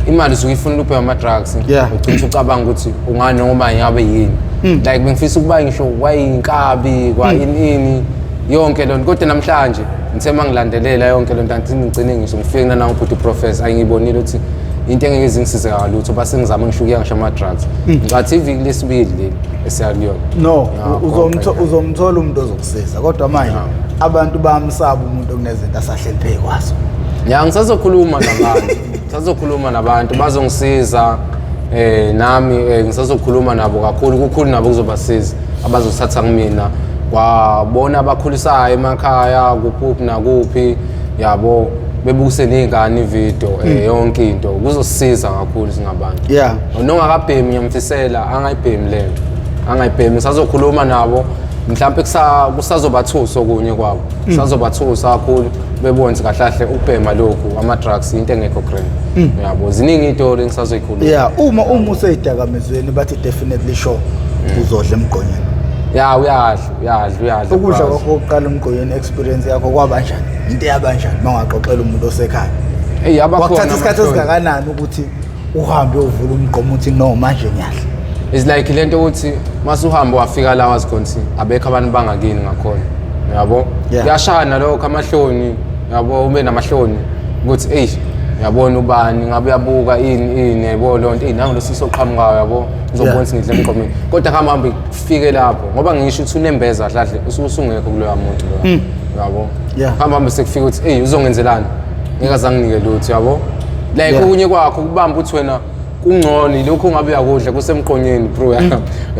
imali usuyifuna uphe ama drugs uqinisa ucabanga ukuthi ungani noma yabe yini like bengifisa ukuba ngisho wayinkabi kwa ini yonke lonto kodwa namhlanje ngithe mangilandelela yonke lonto angithi ngigcine ngisho ngifike na ubhuti professor ayingibonile ukuthi into engeke izingisize kalutho base ngizama ngishukuya ngisho ama drugs ngathi iviki lesibili leli esiyaliyona no uzomthola umuntu ozokusiza kodwa manje abantu bayamsaba umuntu okunezinto asahleli phe kwazo ngisazokhuluma nabantu bazongisiza nami ngisazokhuluma nabo kakhulu kukhulu nabo kuzobasiza abazothatha kumina kwabona abakhulisayo emakhaya kuphi nakuphi yabo bebukuse nezingane ivideo yonke into kuzosisiza kakhulu singabantu nongakabhemi ngiyamfisela angayibhemi lento angayibhemi ngisazokhuluma nabo mhlawumbe kusazobathusa okunye kwabo kusazobathusa kakhulu bebone kahle ubhema lokhu ama-drugs into engekho grand yabo ziningi iy'tori engisazoyikhuluma uma useyidakamizweni bathi definitely sure uzodla emgqonyeni uyadla ukudla kwakho kokuqala emgqonyeni experience yakho kwabanjani into yabanjani uma ungaxoxela umuntu osekhaya wakuthatha isikhathi esingakanani ukuthi uhambe uvula umgqomo uthi no manje ngiyadla is like lento ukuthi mase uhamba wafika la wazi khona abekho abantu bangakini ngakhona yabo yashana lokho amahloni yabo ube namahloni ukuthi uyabona ubani ngabe uyabuka ini yabo lonto nangu lesisoqhamukayo yabo uzobona ukuthi ngidle emgqomeni kodwa kambe kufike lapho ngoba ngisho ukuthi unembeza kahle usungekho kuloya muntu lo yabo kambe sekufika ukuthi uzongenzelani ngeke azanginike lutho yabo like okunye kwakho kubamba ukuthi wena kungcono lokho ngabe uyakudla kusemqonyeni bro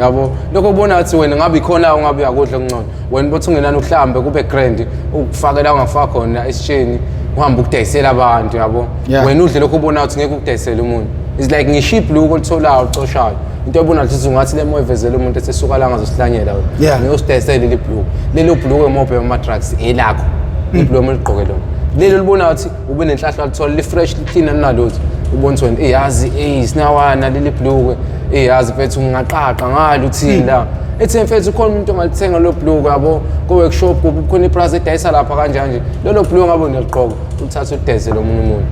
yabo lokho ubona ukuthi wena ngabe ikhona ungabe uyakudla kungcono wena bothi ungenani uhlambe kube grand ukufakela ungafaka khona esitsheni uhamba ukudayisela abantu yabo wena udle lokho ubona ukuthi ngeke ukudayisela umuntu is like ngiship lokho olitholayo ucoshayo into ebona ukuthi ungathi le moyivezela umuntu esesuka la ngazosihlanyela wena ngeke usidayisele lelo bhluku emobhe ama-drugs elakho ibhluku eligqoke lo lelo libona ukuthi ube nenhlahla lithola li-fresh li-clean nalutho ubona ukuthi wena yazi sinawana leli bhluku yazi mfethu ngingaqaqa ngalo uthini la ethi mfethu ukhona umuntu ongalithenga lo bhluku yabo ko-workshop kukhona iprice edayisa lapha kanjanje lelo bhluku ngabe uneligqoka uthathe udayisele omunye umuntu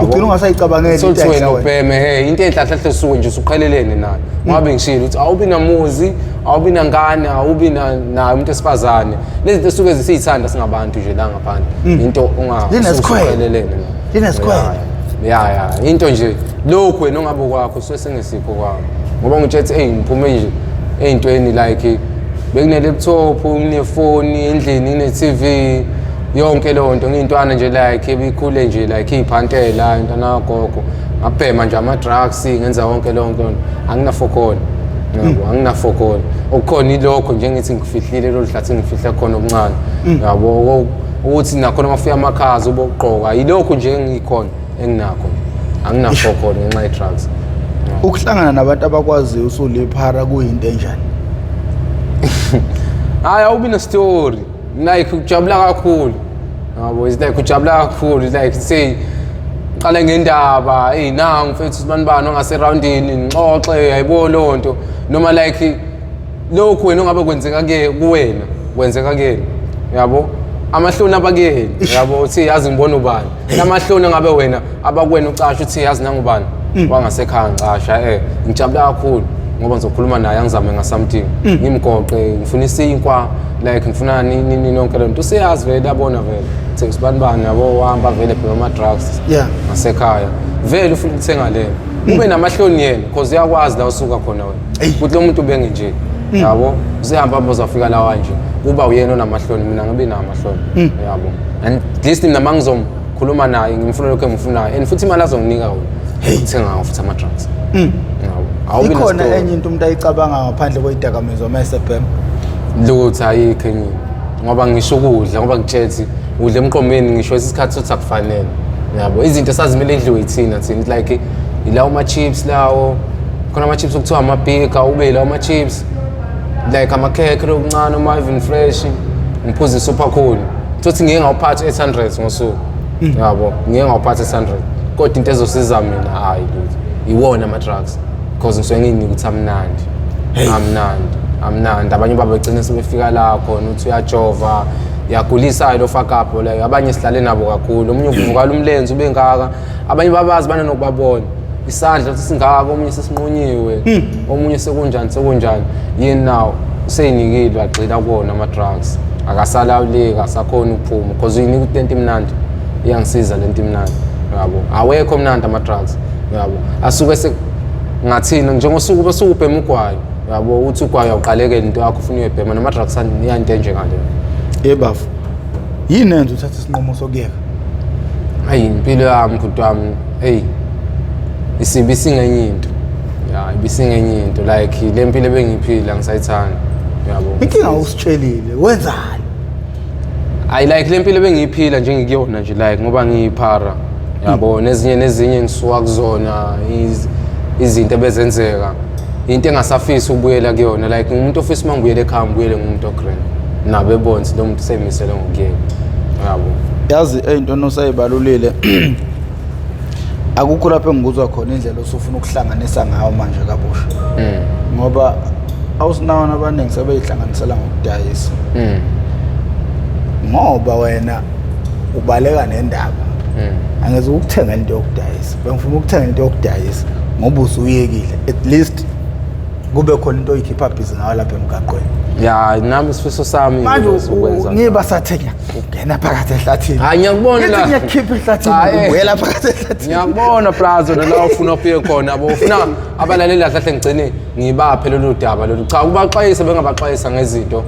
ugcina ungasayicabangeli sokuthi wena ubheme into enhlahlahle usuke nje usuqhelelene nayo ngabe ngishilo ukuthi awubi namuzi awubi nangane awubi nayo umuntu esifazane lezi zinto esuke zisiyithanda singabantu nje la ngaphandle into ungasuqhelelene linesikhwele into nje lokhu wena ongabe kwakho suke sengesikho kwakho ngoba ngitshethi ngiphume nje ey'ntweni like bekune-laptop kunefoni endlini ine-TV yonke leyo nto ngiyintwana nje like ibikhule nje like iy'phantela intwana kagogo ngabhema nje ama-drugs ngenza wonke leyo nto anginafokhona yabo anginafokhona okukhona ilokho nje ngithi ngifihlile lolu hlathi ngifihle khona okuncane yabo ukuthi nakhona mafika amakhazi ube ukugqoka yilokho nje engikhona enginakho anginafokhona ngenxa ye-drugs. Ukuhlangana nabantu abakwaziyo usuliphara kuyinto enjani? Hayi awubi ne-story like ujabula kakhulu yabo is like ujabula kakhulu like say qale ngendaba nangu mfethu sibani bani ongaserowundini ngixoxe yayibo leyo nto noma like lokhu wena ongabe kwenzeka kuwena kwenzeka kuyena yabo amahloni abakuyena yabo uthi yazi ngibona ubani namahloni ngabe wena abakwena ucasha uthi yazi nangubani wangasekhaya ngicasha ngijabula kakhulu ngoba ngizokhuluma naye angizame ngasamthing ngimgoqe ngifuna isinkwa like ngifuna nini nonke lento useyazi vele yabona vele uthi sibani bani yabo wahamba vele phela ama-drugs ngasekhaya vele ufuna ukuthenga lento ube namahloni yena because uyakwazi la usuka khona wena ukuthi lo muntu ubenge nje yabo usehamba uzafika la wanje kuba uyena onamahloni mina ngibe namahloni yabo and least mina mangizomkhuluma naye ngimfuna lokho engifunayo and futhi imali azonginika wona ukuthenga futhi ama-drugs ikhona enye into umuntu ayicabanga ngaphandle kweyidakamizwa ama-SFM lutho ayikho enye ngoba ngisho ukudla ngoba ngitshethi udla emqomeni ngisho isikhathi sokuthi akufanele yabo izinto esazimele idliwe yithina thina like ilawo ama-chips lawo khona ama-chips okuthiwa amabhika ube lawo ama-chips like amakhekhe lokuncane ama-even fresh ngiphuza isupha khulu thothi ngike ngawuphatha 800 ngosuku yabo ngike ngawuphatha 800 kodwa into ezosiza mina hayi lutho iwona ama-drugs because ngisuke ngiyinika ukuthi amnandi abanye baba begcine sebefika la khona uthi uyajova yagulisa lo fakapho la abanye sihlale nabo kakhulu omunye uvukala umlenze ube ngaka abanye babazi bana nokubabona isandla uthi singaka omunye sesinqonyiwe omunye sekunjani yini nawo seyinikile wagxila kuwona ama-drugs akasalawuleka asakhona ukuphuma because uyinika lento imnandi iyangisiza lento imnandi yabo awekho mnandi ama-drugs yabo asuke ngathina njengosuku basuke ubhema ugwayi yabo uthi ugwayi awuqalekele into yakho ufuna uyebhema nama-drugs iyanto enjengaleyo. Bafu yini enza uthatha isinqumo sokuyeka? Hayi impilo yami mkhulu wami ibisingenye into ibisingenye into like le mpilo ebengiyiphila ngisayithanda yabo. Inkinga usitshelile wenzani? I like le mpilo ebengiyiphila nje ngikuyona nje like ngoba ngiyiphara yabo nezinye ngisuka kuzona izinto ebezenzeka into engasafisa ubuyela kuyona like umuntu ofisa mangibuyele ekhaya ngibuyele ngumuntu ogrand nabe bonsi lo muntu semisele ngokuyeka yabo yazi into nosayibalulile akukho lapho engikuzwa khona indlela osufuna ukuhlanganisa ngayo manje kabusha ngoba awusinawana abaningi sebeyihlanganisela ngokudayisa ngoba wena ubaleka nendaba angeze ukuthenga into yokudayisa bengifuna ukuthenga into yokudayisa ngoba usuyekile at least kube khona into oyikhipha busy ngayo lapha emgaqweni ya nami isifiso sami ukwenza ngiba sathenya ungena phakathi ehlathini hayi ngiyakubona la ngiyakhipha ehlathini uyela phakathi ehlathini ngiyakubona plaza la ufuna uphiye khona abo ufuna abalaleli kahle ngicine ngibaphe lolu daba lolu cha kubaxwayisa bengabaxwayisa ngezinto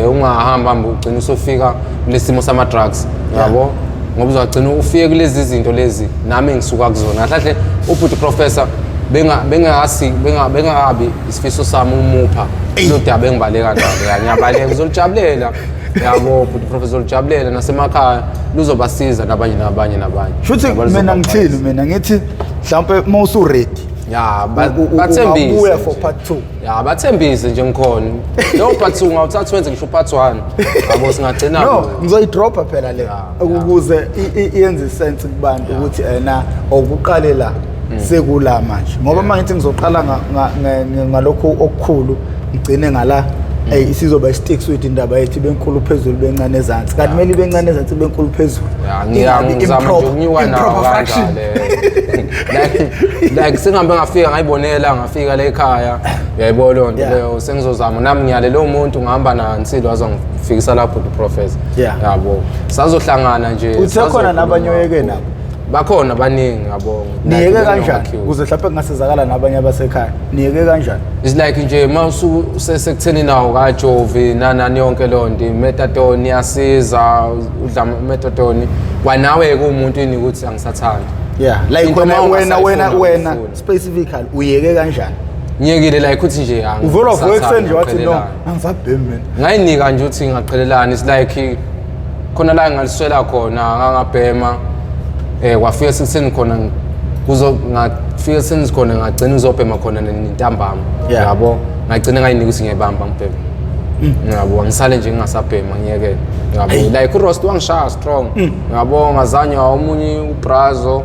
ungahamba ugcina usofika kulesimo sama drugs yabo ngoba uzagcina ufike kulezi zinto lezi nami ngisuka kuzona kahle ubhuti professor bengabi isifiso sami umupha lo daba engibaleka ngalo ngiyabaleka uzolijabulela yabo bhuti professor ulijabulela nasemakhaya luzobasiza nabanye shuthi mina ngithini mina ngithi mhlawumbe mawusu ready ya bathembise ubuya for part 2 ya bathembise nje ngikhona lo part 2 ngawuthatha wenze ngisho part 1 yabo singagcina no ngizoyidropa phela le ukuze iyenze sense kubantu ukuthi ena okuqale la sekula manje ngoba mangithi ngizoqala ngalokho okukhulu ngigcine ngala isizoba sticks with indaba yethi benkulu phezulu bencane ezantsi kanti kumele bencane ezantsi benkulu phezulu ngiyangizama nje ukunyuka nawo kanjalo like singabe ngafika ngayibonela ngafika la ekhaya uyayibona lonto leyo sengizozama nami ngiyale lo muntu ngihamba nansilo azongifikisa lapho uprofessor yabo sazohlangana nje usekhona nabanye oyeke nabo bakhona abaningi yabo niyeke kanjani ukuze mhlawumbe kungasizakala nabanye abasekhaya niyeke kanjani is like nje mawusu sekutheni nawo kaJovi nani yonke lonto methadone yasiza udla methadone kwanawe kumuntu ini ukuthi angisathanda like wena specifically uyeke kanjani ngiyekile la ukuthi nje uvela voice nje wathi no angisabhemi mina ngayinika nje ukuthi ngaqhelelana is like khona la ngaliswela khona ngangabhema kwafika sekutheni khona ngafika senikhona ngagcina uzobhema khona nentambama yabo ngagcina ngayinika ukuthi ngiyibamba ngibhema yabo ngisale nje ngingasabhema ngiyeke yabo like urost wangishaya strong yabo ngazanya omunye ubrazo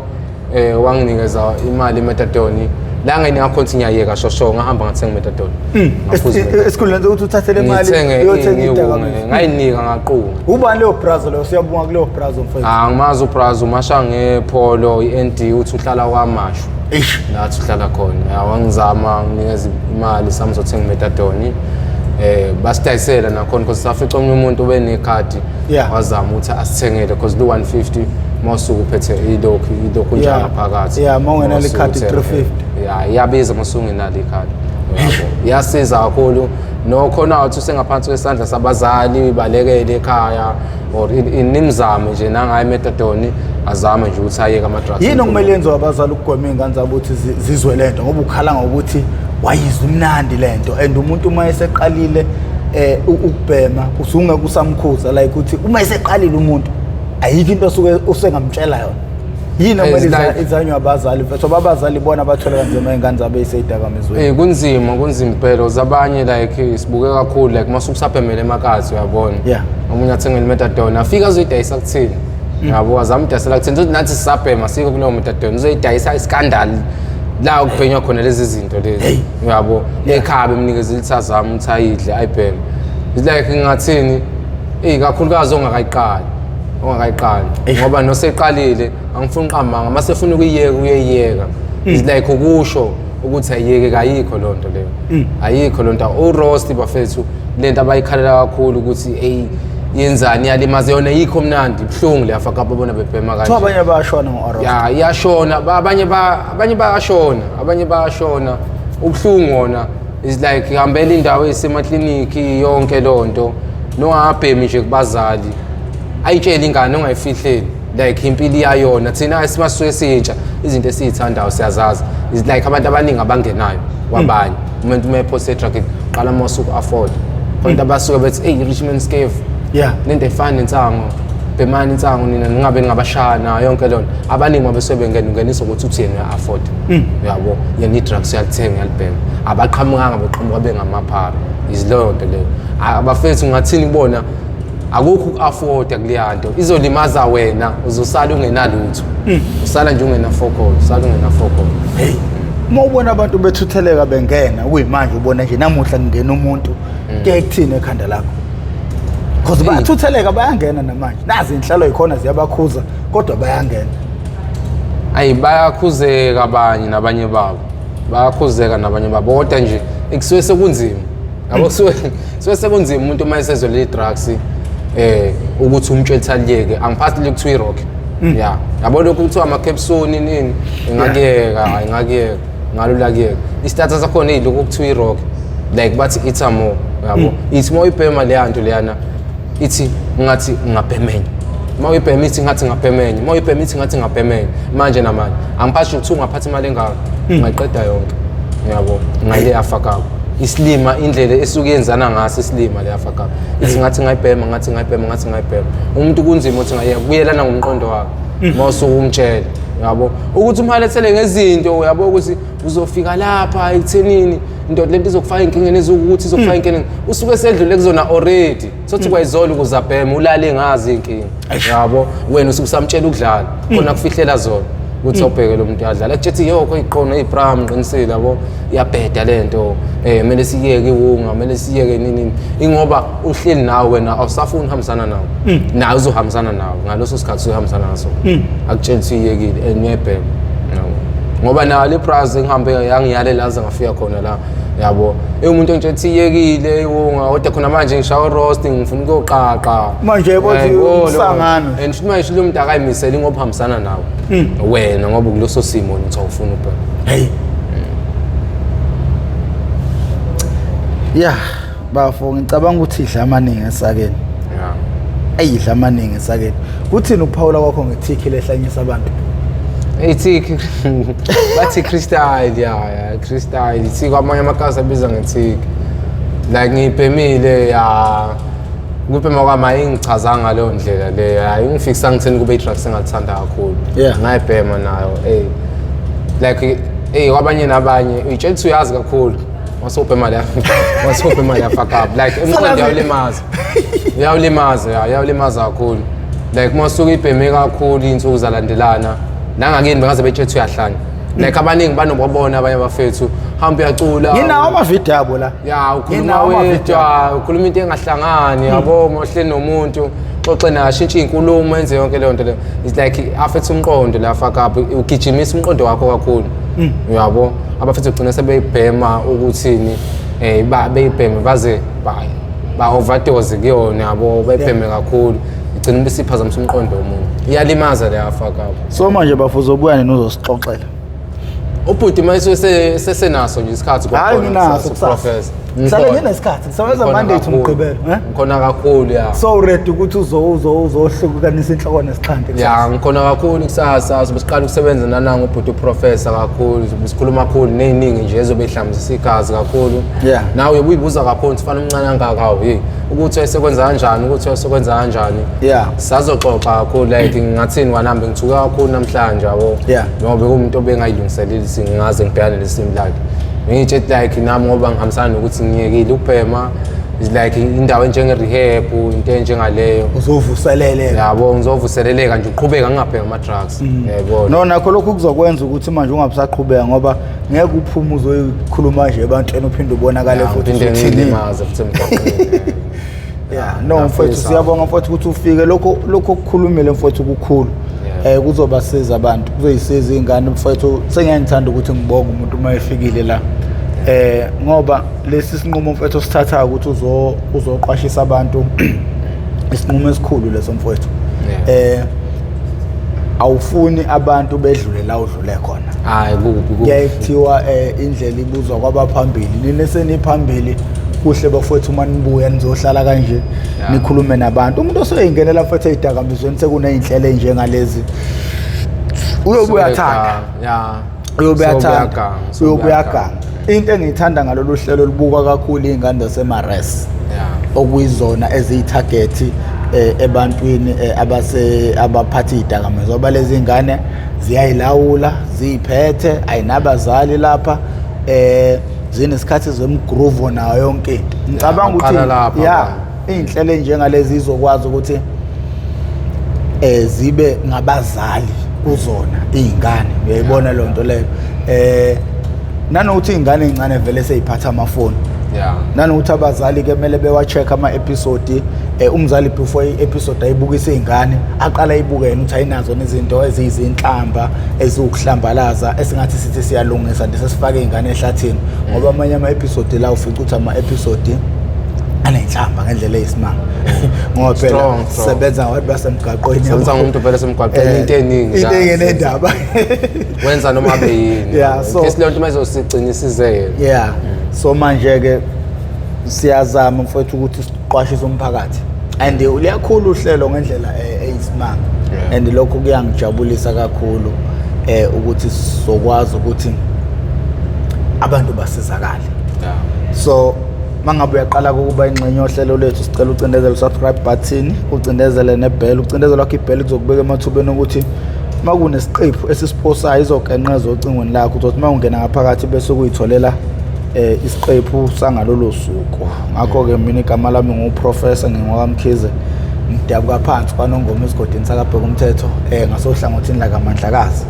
wanginikeza imali methadone la ngayinika continue yayeka shosho ngahamba ngathenga methadone esikhuleni ukuthi uthathele imali uyothenga idakamizwa ngayinika ngaqhunga ubani leyo brazo leyo siyabonga kuleyo brazo mfethu ngimazi ubrazo umasha ngepolo iND uthi uhlala kwamashu nathi uhlala khona wangizama nginikeza imali samzothenga methadone basidayisela nakhona because safica umuntu obenekhadi wazama ukuthi asithengele because lo 150 masuku uphethe idokhu njalo phakathi mawungena lekhadi 350 iyabiza masungenalo ikhadi yabo yasiza kakhulu nokhona uthi usengaphansi kwesandla sabazali ibalekele ekhaya or inimzame nje nangaye methadone azame nje ukuthi ayeke ama drugs yini okumele yenziwe abazali ukugwema ingane zabo ukuthi zizwe lento ngoba ukhala ngokuthi wayizwa umnandi lento and umuntu uma eseqalile ukubhema usungeke usamkhuza like ukuthi uma eseqalile umuntu ayikho into osuke usengamtshela yona yini okumele izanywe abazali mfethu abazali bona bathola kanzima ingane zabo eseyidakamizweni kunzima impela zabanye like sibuke kakhulu like masuku saphemele emakazi uyabona omunye athengele methadone afika azoyidayisa kuthini yabo azama udayisela kuthini ukuthi nathi sisabhema siko kuleyo methadone uzoyidayisa iskandal la ukuphenywa khona lezi zinto lezi yabo ekhaya bemnikeza ilithazama ukuthi ayidle ayibheme is like ngathini kakhulukazi ongakayiqali ngoba noseqalile angifuni uqhamanga mase ufuna ukuyiyeka uyeyeka is like ukusho ukuthi ayiyeke kayikho lonto leyo ayikho lonto uroast bafethu lento abayikhalela kakhulu ukuthi yenzani yalimaze yona yikho mnandi ibhlungu leyafa kababona bebhema kanje abanye bayashona ngo-roast iyashona abanye bayashona ubhlungu wona is like ihambela indawo esemakliniki yonke lonto nongabhemi nje kubazali ayitshela ingane ongayifihleli like impilo iyayona thina esimasuke sintsha izinto esizithandayo siyazazi is like abantu abaningi abangenayo kwabanye umuntu uma epost drug qala masuku afford abantu abasuke bethi Richmond Scave lento efana nensango bhemani insango nina ningabe ngabashana yonke lona abaningi mabese bengenisa ukuthi uthi yena uya-afford yabo yena i-drugs uyalithenga uyalibhema abaqhamukanga beqhamuka bengamaphara izileyo nto leyo abafethu ngathini bona akukho uku-afforda kuleya nto izolimaza wena uzosala ungenalutho usala nje ungena-focus usala ungena-focus. Hey, uma ubona abantu bethutheleka bengena kuyimanje ubona nje namuhla kungena umuntu kuye kuthini ekhanda lakho because bayathutheleka bayangena namanje nazi inhlalo yikhona ziyabakhuza kodwa bayangena. Ayi bayakhuzeka abanye nabanye babo bayakhuzeka nabanye babo kodwa nje ekusuke sekunzima yabo kusuke sekunzima umuntu uma esezole i-drugs ukuthi umtshela aliyeke angiphathi le kuthiwa i-rock ya yabo lokhu kuthiwa ama-capsule nini ingakuyeka ngalula kuyeka i-status sakhona lokhu kuthiwa i-rock like bathi it's a more yabo ithi uma uyibhema leya nto leyana ithi ngathi ngabhemenya uma uyibhema ithi ngathi ngabhemenya uma uyibhema ithi ngathi ngabhemenya manje namanje angiphathi ukuthi ungaphathi imali engaka ngayiqeda yonke yabo ngale afaka islima indlela esuke yenzana ngaso islima le afaka ithi ngathi ngayibhema ngathi ngayibhema umuntu kunzima uthi ngaye kuyelana ngomqondo wakhe mawusuke umtshela yabo ukuthi umhalethele ngezinto yabo ukuthi uzofika lapha ekuthenini into lento izokufaka inkingeni ezokuthi izokufaka inkingeni usuke sedlule kuzona already sothi kwayizolo ukuzabhema ulale ngazi inkingi yabo wena usuke samtshela ukudlala khona kufihlela zona ukuthi awubheke lo muntu yadlala ekuthi yoko iqona iPram qinisile yabo iyabheda lento kumele siyeke iwunga kumele siyeke nini ingoba uhleli nawe wena awusafuni uhambisana nawe nawe uzohambisana nawe ngaloso sikhathi uzohambisana naso akutshela ukuthi iyekile eniyebhema ngoba nayo le prize ngihambe yangiyale laza ngafika khona la yabo umuntu engitshela ukuthi iyekile iwunga kodwa khona manje ngishawa roasting ngifuna ukuyoqaqa manje bothi usangano and futhi manje lo muntu akayimisela ngoba uhambisana nawe wena ngoba kuloso simo uthi awufuna ubhema. Hey yeah bafo ngicabanga ukuthi idla amaningi esakeni ayidla amaningi esakeni kuthini ukuphawula kwakho ngethiki lehlanyisa abantu ithiki bathi crystal crystal ithiki kwamanye amakhazi abiza ngethiki like ngibhemile ukubhema kwami ayingichaza ngaleyo ndlela le ayingifikisa ngithini kube i-drugs engathanda kakhulu ngayibhema nayo like kwabanye nabanye uyitshela ukuthi uyazi kakhulu wasubhema la fuck up like emqondo uyawulimaza kakhulu like masuke ibheme kakhulu insuku zalandelana nangakini bengaze betshela ukuthi uyahlanya like abaningi banobabona abanye abafethu hamba uyacula yinawo ama-video abo la ukhuluma into engahlangani yabo mohle nomuntu xoxe naye ashintshe inkulumo enze yonke leyo nto leyo it's like affect umqondo la fuck up ugijimisa umqondo wakho kakhulu yabo abafethu ugcina sebeyibhema ukuthini beyibheme baze ba-overdose kuyona yabo bayibheme kakhulu igcina besiphazamisa umqondo womuntu iyalimaza leya fuck up. So manje bafuza ubuya nini uzosixoxela ubhuti manje sesenaso nje isikhathi professor Sale ngenesikhathi kusebenza Monday to Mgqibelo ngikhona kakhulu so ready ukuthi uzohlukanisa inhloko nesixhanti ngikhona kakhulu kusasa siqala ukusebenza nananga ubhuti uprofessor kakhulu sikhuluma kakhulu neziningi nje ezobe ihlambisa igazi kakhulu nawe uyibuza kakhulu ufana umncane kangaka hawo ukuthi wayesekwenza kanjani ukuthi wayesekwenza kanjani sazoxoxa kakhulu like ngathini wanambe ngithuka kakhulu namhlanje yabo ngoba umuntu obengayilungiseleli singaze ngibhekane lesimo lakhe ngitshe like nami ngoba ngihambisana nokuthi ngiyekile ukubhema is like indawo njenge-rehab into enjengaleyo uzovuseleleka yabo ngizovuseleleka nje uqhubeka ngingabheka ama-drugs yebo no nakho lokhu kuzokwenza ukuthi manje ungabisaqhubeka ngoba ngeke uphume uzoyikhuluma nje ebantwini uphinde ubonakale futhi uthilimaze futhi emgwaqeni no mfowethu siyabonga mfowethu ukuthi ufike lokho okukhulumile mfowethu kukhulu kuzobasiza abantu kuzoyisiza ingane mfowethu sengiyangithanda ukuthi ngibonge umuntu uma efikile la ngoba lesi sinqumo mfowethu sithatha ukuthi uzoqwashisa abantu isinqumo esikhulu leso mfowethu awufuni abantu bedlule la udlule khona hayi kuyakuthiwa indlela ibuzwa kwabaphambili nina seniphambili kuhle bafowethu uma nibuya nizohlala kanje nikhulume nabantu umuntu oseyingenela mfowethu ezidakamizweni sekuneyinhlelo enjengalezi uyobuyathanda uyobuyaga into engiyithanda ngalolu hlelo libuka kakhulu izingane zasemares okuyizona eziyithagethi ebantwini abaphatha izidakamizwa ngoba lezi ingane ziyayilawula ziphethe ayinabazali lapha zinesikhathi zemgroove nayo yonke into ngicabanga ukuthi inhlelo njengalezi izokwazi ukuthi zibe ngabazali kuzona izingane uyayibona lo nto leyo nanokuthi izingane ezincane vele seyiphatha amafoni nanokuthi abazali ke kumele bewa-check ama-episode umzali before i-episode ayibukise izingane aqala ayibukene ukuthi ayinazo nezinto eziyizinhlamba eziwukuhlambalaza esingathi sithi siyalungisa nje sesifake izingane ehlathini ngoba amanye ama-episode la ufica ukuthi ama-episode anenhlamba ngendlela eyisimanga ngoba phela sebenza ngabantu basemgaqweni senza umuntu vele semgaqweni into eningi enendaba wenza noma abe yini so leyo nto mayizosiqinisizeke so manje ke siyazama mfowethu ukuthi siqwashise umphakathi and uliyakhulu uhlelo ngendlela eyisimanga and lokho kuyangijabulisa kakhulu ukuthi sizokwazi ukuthi abantu basizakale so mangabe uyaqala ukuba ingxenye yohlelo lethu sicela ucindezele subscribe button ucindezele nebell ucindezele lakho ibell kuzokubeka emathubeni ukuthi makunesiqephu esisiphosayo izokenqeza ocingweni lakho uzothi mawungena ngaphakathi bese kuyitholela isiqephu sangalolo suku ngakho ke mina igama lami nguprofessor ngingwakamkhize ngidabuka phansi kwanongoma esigodini sakabheka umthetho ngasohlangothini la kaMandlakazi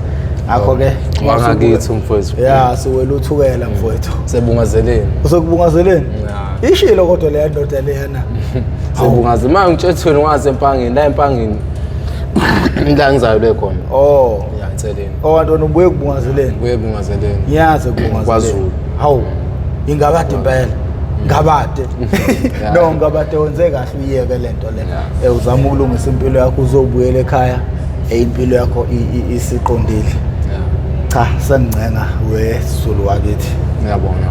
ngakho ke wangakithi mfowethu siwela uthukela mfowethu sebungazeleni usokubungazeleni ishilo kodwa le ndoda leyana sebungazela manje ngitshethweni ngaze empangeni la empangeni la ngizayole khona ngiyatheleni wantona ubuye kubungazeleni ngiyazi kubungazeleni kwaZulu hawu ingabade impela ngabade no ngabade wenze kahle uyeke lento le uzama ukulungisa impilo yakho uzobuyela ekhaya impilo yakho isiqondile cha sengcenga wesizulu wakithi ngiyabona